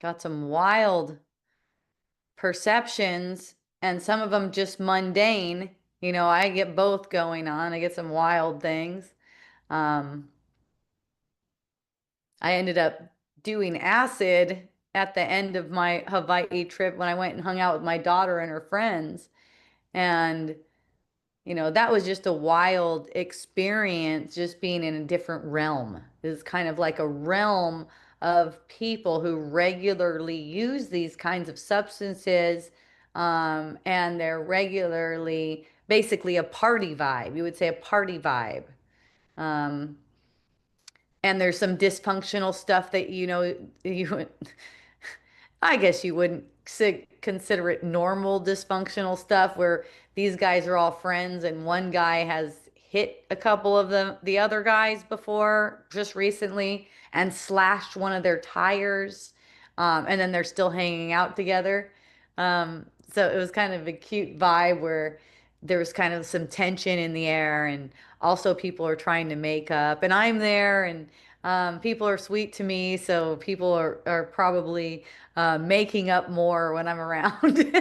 Got some wild perceptions and some of them just mundane. I get both going on. I get some wild things. Um, I ended up doing acid at the end of my Hawaii trip when I went and hung out with my daughter and her friends. And that was just a wild experience, just being in a different realm. It's kind of like a realm of people who regularly use these kinds of substances, and they're regularly basically a party vibe. You would say a party vibe. Um, and there's some dysfunctional stuff that you I guess you wouldn't consider it normal dysfunctional stuff where these guys are all friends and one guy has hit a couple of the other guys before just recently and slashed one of their tires, and then they're still hanging out together. So it was kind of a cute vibe where there was kind of some tension in the air, and also people are trying to make up, and I'm there, and people are sweet to me, so people are probably making up more when I'm around.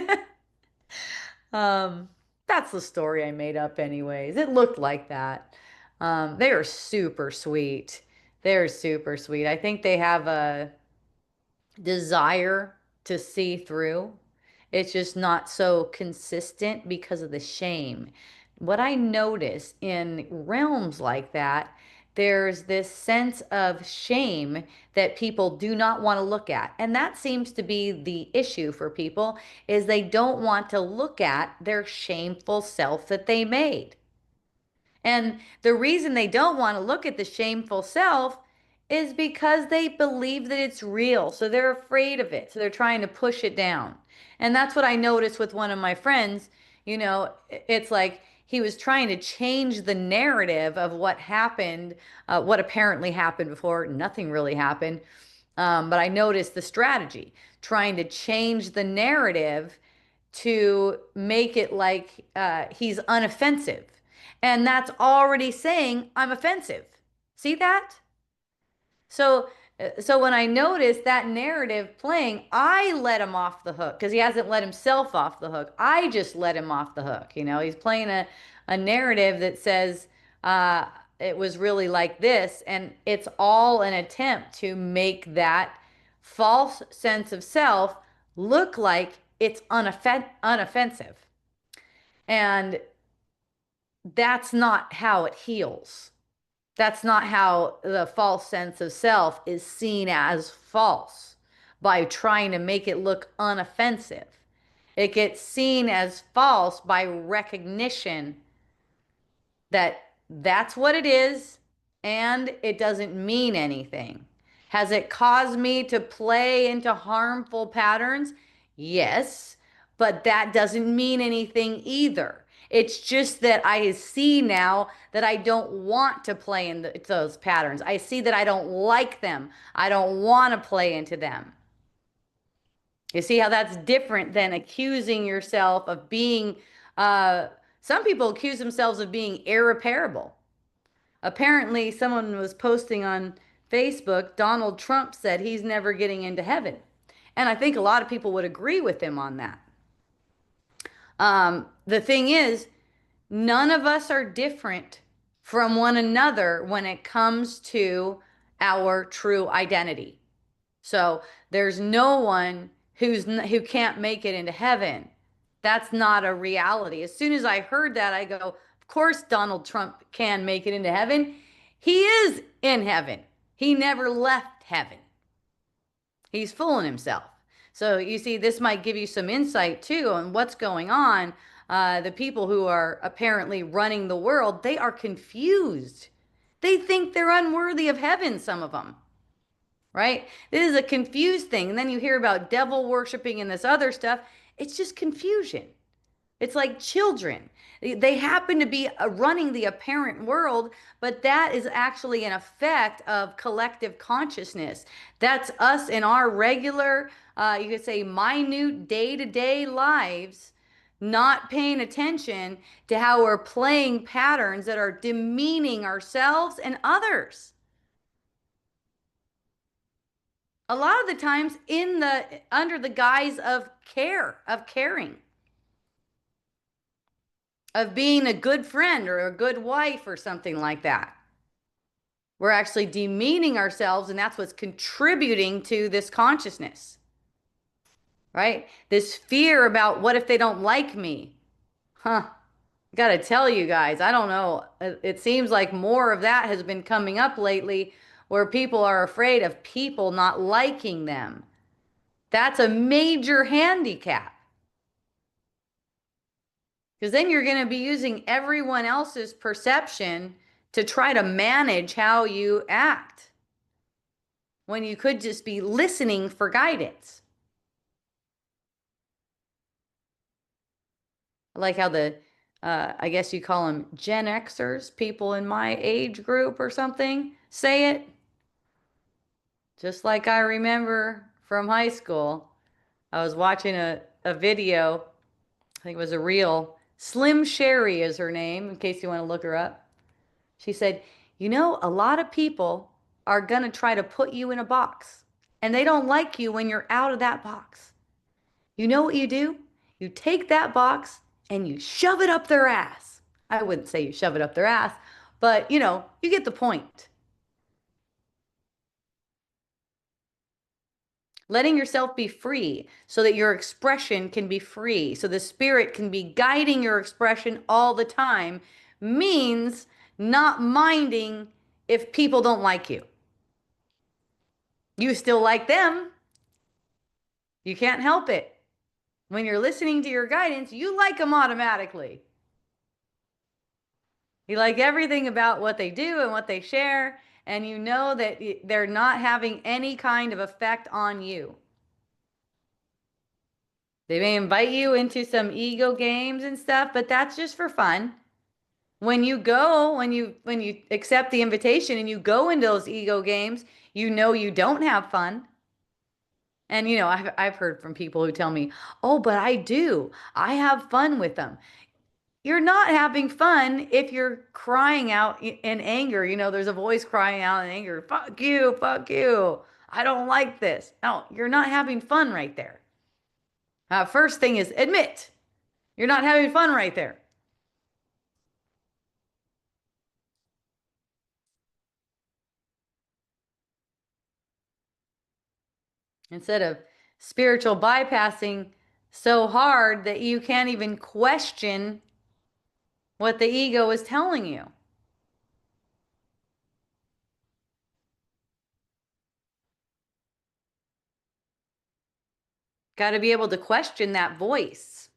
Um, that's the story I made up, anyways. It looked like that. They are super sweet. They're super sweet. I think they have a desire to see through. It's just not so consistent because of the shame. What I notice in realms like that, there's this sense of shame that people do not want to look at. And that seems to be the issue for people is they don't want to look at their shameful self that they made. And the reason they don't want to look at the shameful self is because they believe that it's real. So they're afraid of it. So they're trying to push it down. And that's what I noticed with one of my friends. It's like he was trying to change the narrative of what happened, what apparently happened before. Nothing really happened. But I noticed the strategy, trying to change the narrative to make it like he's unoffensive. And that's already saying I'm offensive. See that? So, so when I noticed that narrative playing, I let him off the hook because he hasn't let himself off the hook. I just let him off the hook. He's playing a narrative that says uh, it was really like this, and it's all an attempt to make that false sense of self look like it's unoffensive. And that's not how it heals. That's not how the false sense of self is seen as false by trying to make it look unoffensive. It gets seen as false by recognition that that's what it is and it doesn't mean anything. Has it caused me to play into harmful patterns? Yes, but that doesn't mean anything either. It's just that I see now that I don't want to play in those patterns. I see that I don't like them. I don't want to play into them. You see how that's different than accusing yourself of being, uh, some people accuse themselves of being irreparable. Apparently, someone was posting on Facebook, Donald Trump said he's never getting into heaven. And I think a lot of people would agree with him on that. The thing is, none of us are different from one another when it comes to our true identity. So there's no one who can't make it into heaven. That's not a reality. As soon as I heard that, I go, of course Donald Trump can make it into heaven. He is in heaven. He never left heaven. He's fooling himself. So you see, this might give you some insight too on what's going on. The people who are apparently running the world, they are confused. They think they're unworthy of heaven, some of them, right? This is a confused thing. And then you hear about devil worshiping and this other stuff. It's just confusion. It's like children. They happen to be running the apparent world, but that is actually an effect of collective consciousness. That's us in our regular, you could say, minute day-to-day lives, not paying attention to how we're playing patterns that are demeaning ourselves and others. A lot of the times in the under the guise of care, of caring, of being a good friend or a good wife or something like that. We're actually demeaning ourselves, and that's what's contributing to this consciousness, right? This fear about what if they don't like me? Huh. Got to tell you guys, I don't know. It seems like more of that has been coming up lately where people are afraid of people not liking them. That's a major handicap. Because then you're going to be using everyone else's perception to try to manage how you act when you could just be listening for guidance. I like how I guess you call them Gen Xers, people in my age group or something, say it. Just like I remember from high school. I was watching a video. I think it was a reel. Slim Sherry is her name, in case you want to look her up. She said, "You know, a lot of people are going to try to put you in a box, and they don't like you when you're out of that box. You know what you do? You take that box and you shove it up their ass." I wouldn't say you shove it up their ass, but you get the point. Letting yourself be free so that your expression can be free, so the spirit can be guiding your expression all the time, means not minding if people don't like you. You still like them. You can't help it. When you're listening to your guidance, you like them automatically. You like everything about what they do and what they share, and you know that they're not having any kind of effect on you. They may invite you into some ego games and stuff, but that's just for fun. When you accept the invitation and you go into those ego games, you know you don't have fun. And I've heard from people who tell me, "Oh, but I do. I have fun with them." You're not having fun if you're crying out in anger. There's a voice crying out in anger. Fuck you, fuck you. I don't like this. No, you're not having fun right there. First thing is admit you're not having fun right there. Instead of spiritual bypassing so hard that you can't even question what the ego is telling you. Got to be able to question that voice.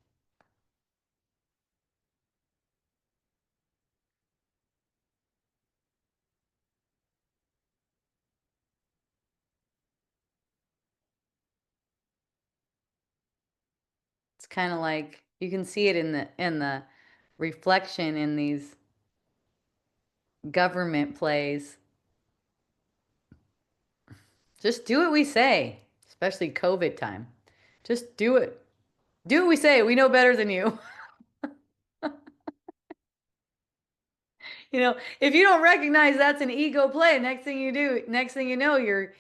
It's kind of like you can see it in the reflection in these government plays. Just do what we say, especially COVID time. Just do it. Do what we say. We know better than you. If you don't recognize that's an ego play, next thing you know, you're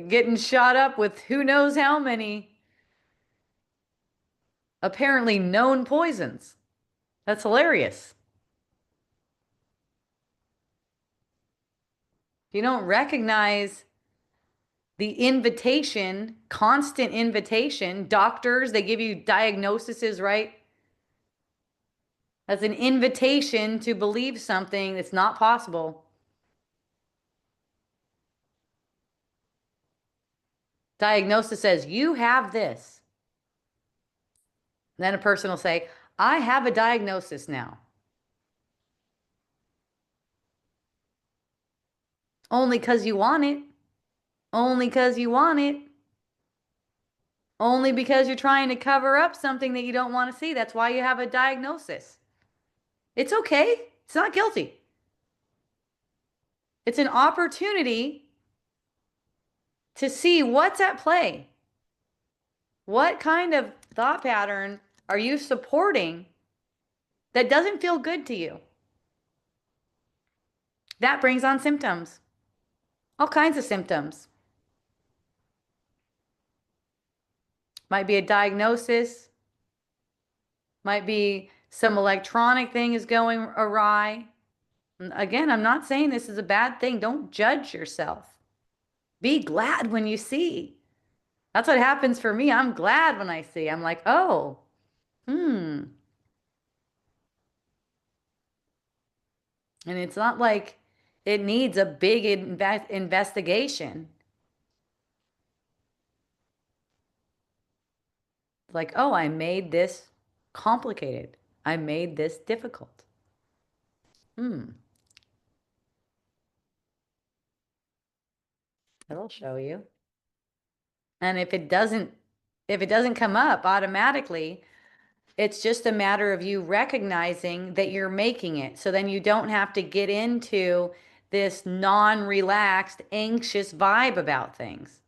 getting shot up with who knows how many apparently known poisons. That's hilarious. If you don't recognize the invitation, constant invitation, doctors, they give you diagnoses, right? That's an invitation to believe something that's not possible. Diagnosis says, you have this. Then a person will say, I have a diagnosis now. Only because you want it. Only because you want it. Only because you're trying to cover up something that you don't want to see. That's why you have a diagnosis. It's okay. It's not guilty. It's an opportunity to see what's at play. What kind of thought pattern are you supporting that doesn't feel good to you? That brings on symptoms, all kinds of symptoms. Might be a diagnosis, might be some electronic thing is going awry. Again, I'm not saying this is a bad thing. Don't judge yourself. Be glad when you see. That's what happens for me. I'm glad when I see. I'm like, oh, hmm. And it's not like it needs a big investigation. Like, oh, I made this complicated. I made this difficult. Hmm. It'll show you. And if it doesn't come up automatically, it's just a matter of you recognizing that you're making it. So then you don't have to get into this non-relaxed, anxious vibe about things.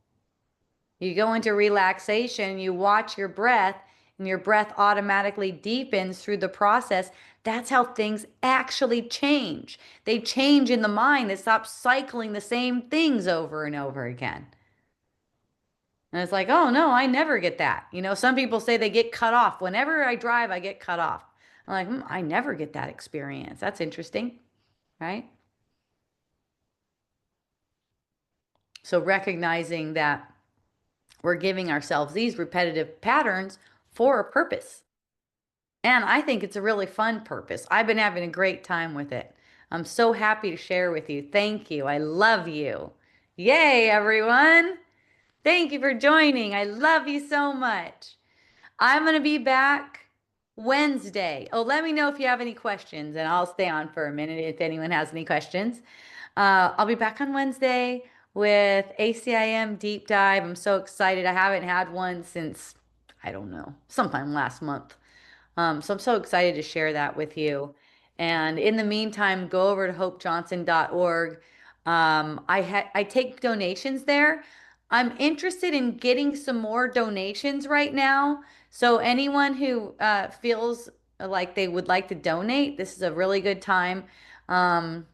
You go into relaxation, you watch your breath, and your breath automatically deepens through the process, that's how things actually change. They change in the mind. They stop cycling the same things over and over again. And it's like, oh no, I never get that. Some people say they get cut off. Whenever I drive, I get cut off. I'm like, I never get that experience. That's interesting, right? So recognizing that we're giving ourselves these repetitive patterns for a purpose. And I think it's a really fun purpose. I've been having a great time with it. I'm so happy to share with you. Thank you. I love you. Yay, everyone. Thank you for joining. I love you so much. I'm going to be back Wednesday. Oh, let me know if you have any questions, and I'll stay on for a minute if anyone has any questions. I'll be back on Wednesday with ACIM Deep Dive. I'm so excited. I haven't had one since, I don't know, sometime last month. So I'm so excited to share that with you. And in the meantime, go over to hopejohnson.org. I take donations there. I'm interested in getting some more donations right now. So anyone who feels like they would like to donate, this is a really good time. Um,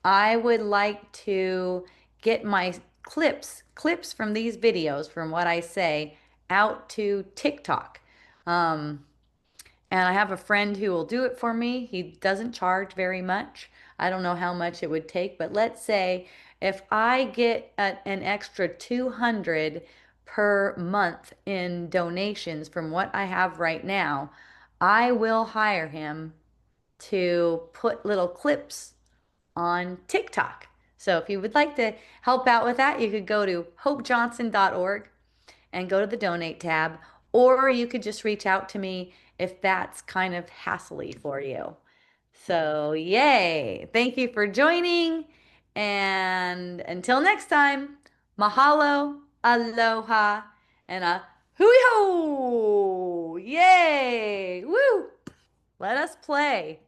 I would like to get my clips from these videos, from what I say, out to TikTok. Um, and I have a friend who will do it for me. He doesn't charge very much. I don't know how much it would take, but let's say if I get an extra 200 per month in donations from what I have right now, I will hire him to put little clips on TikTok. So if you would like to help out with that, you could go to hopejohnson.org and go to the donate tab, or you could just reach out to me if that's kind of hassly for you. So, yay. Thank you for joining. And until next time, mahalo, aloha, and a hui ho. Yay. Woo. Let us play.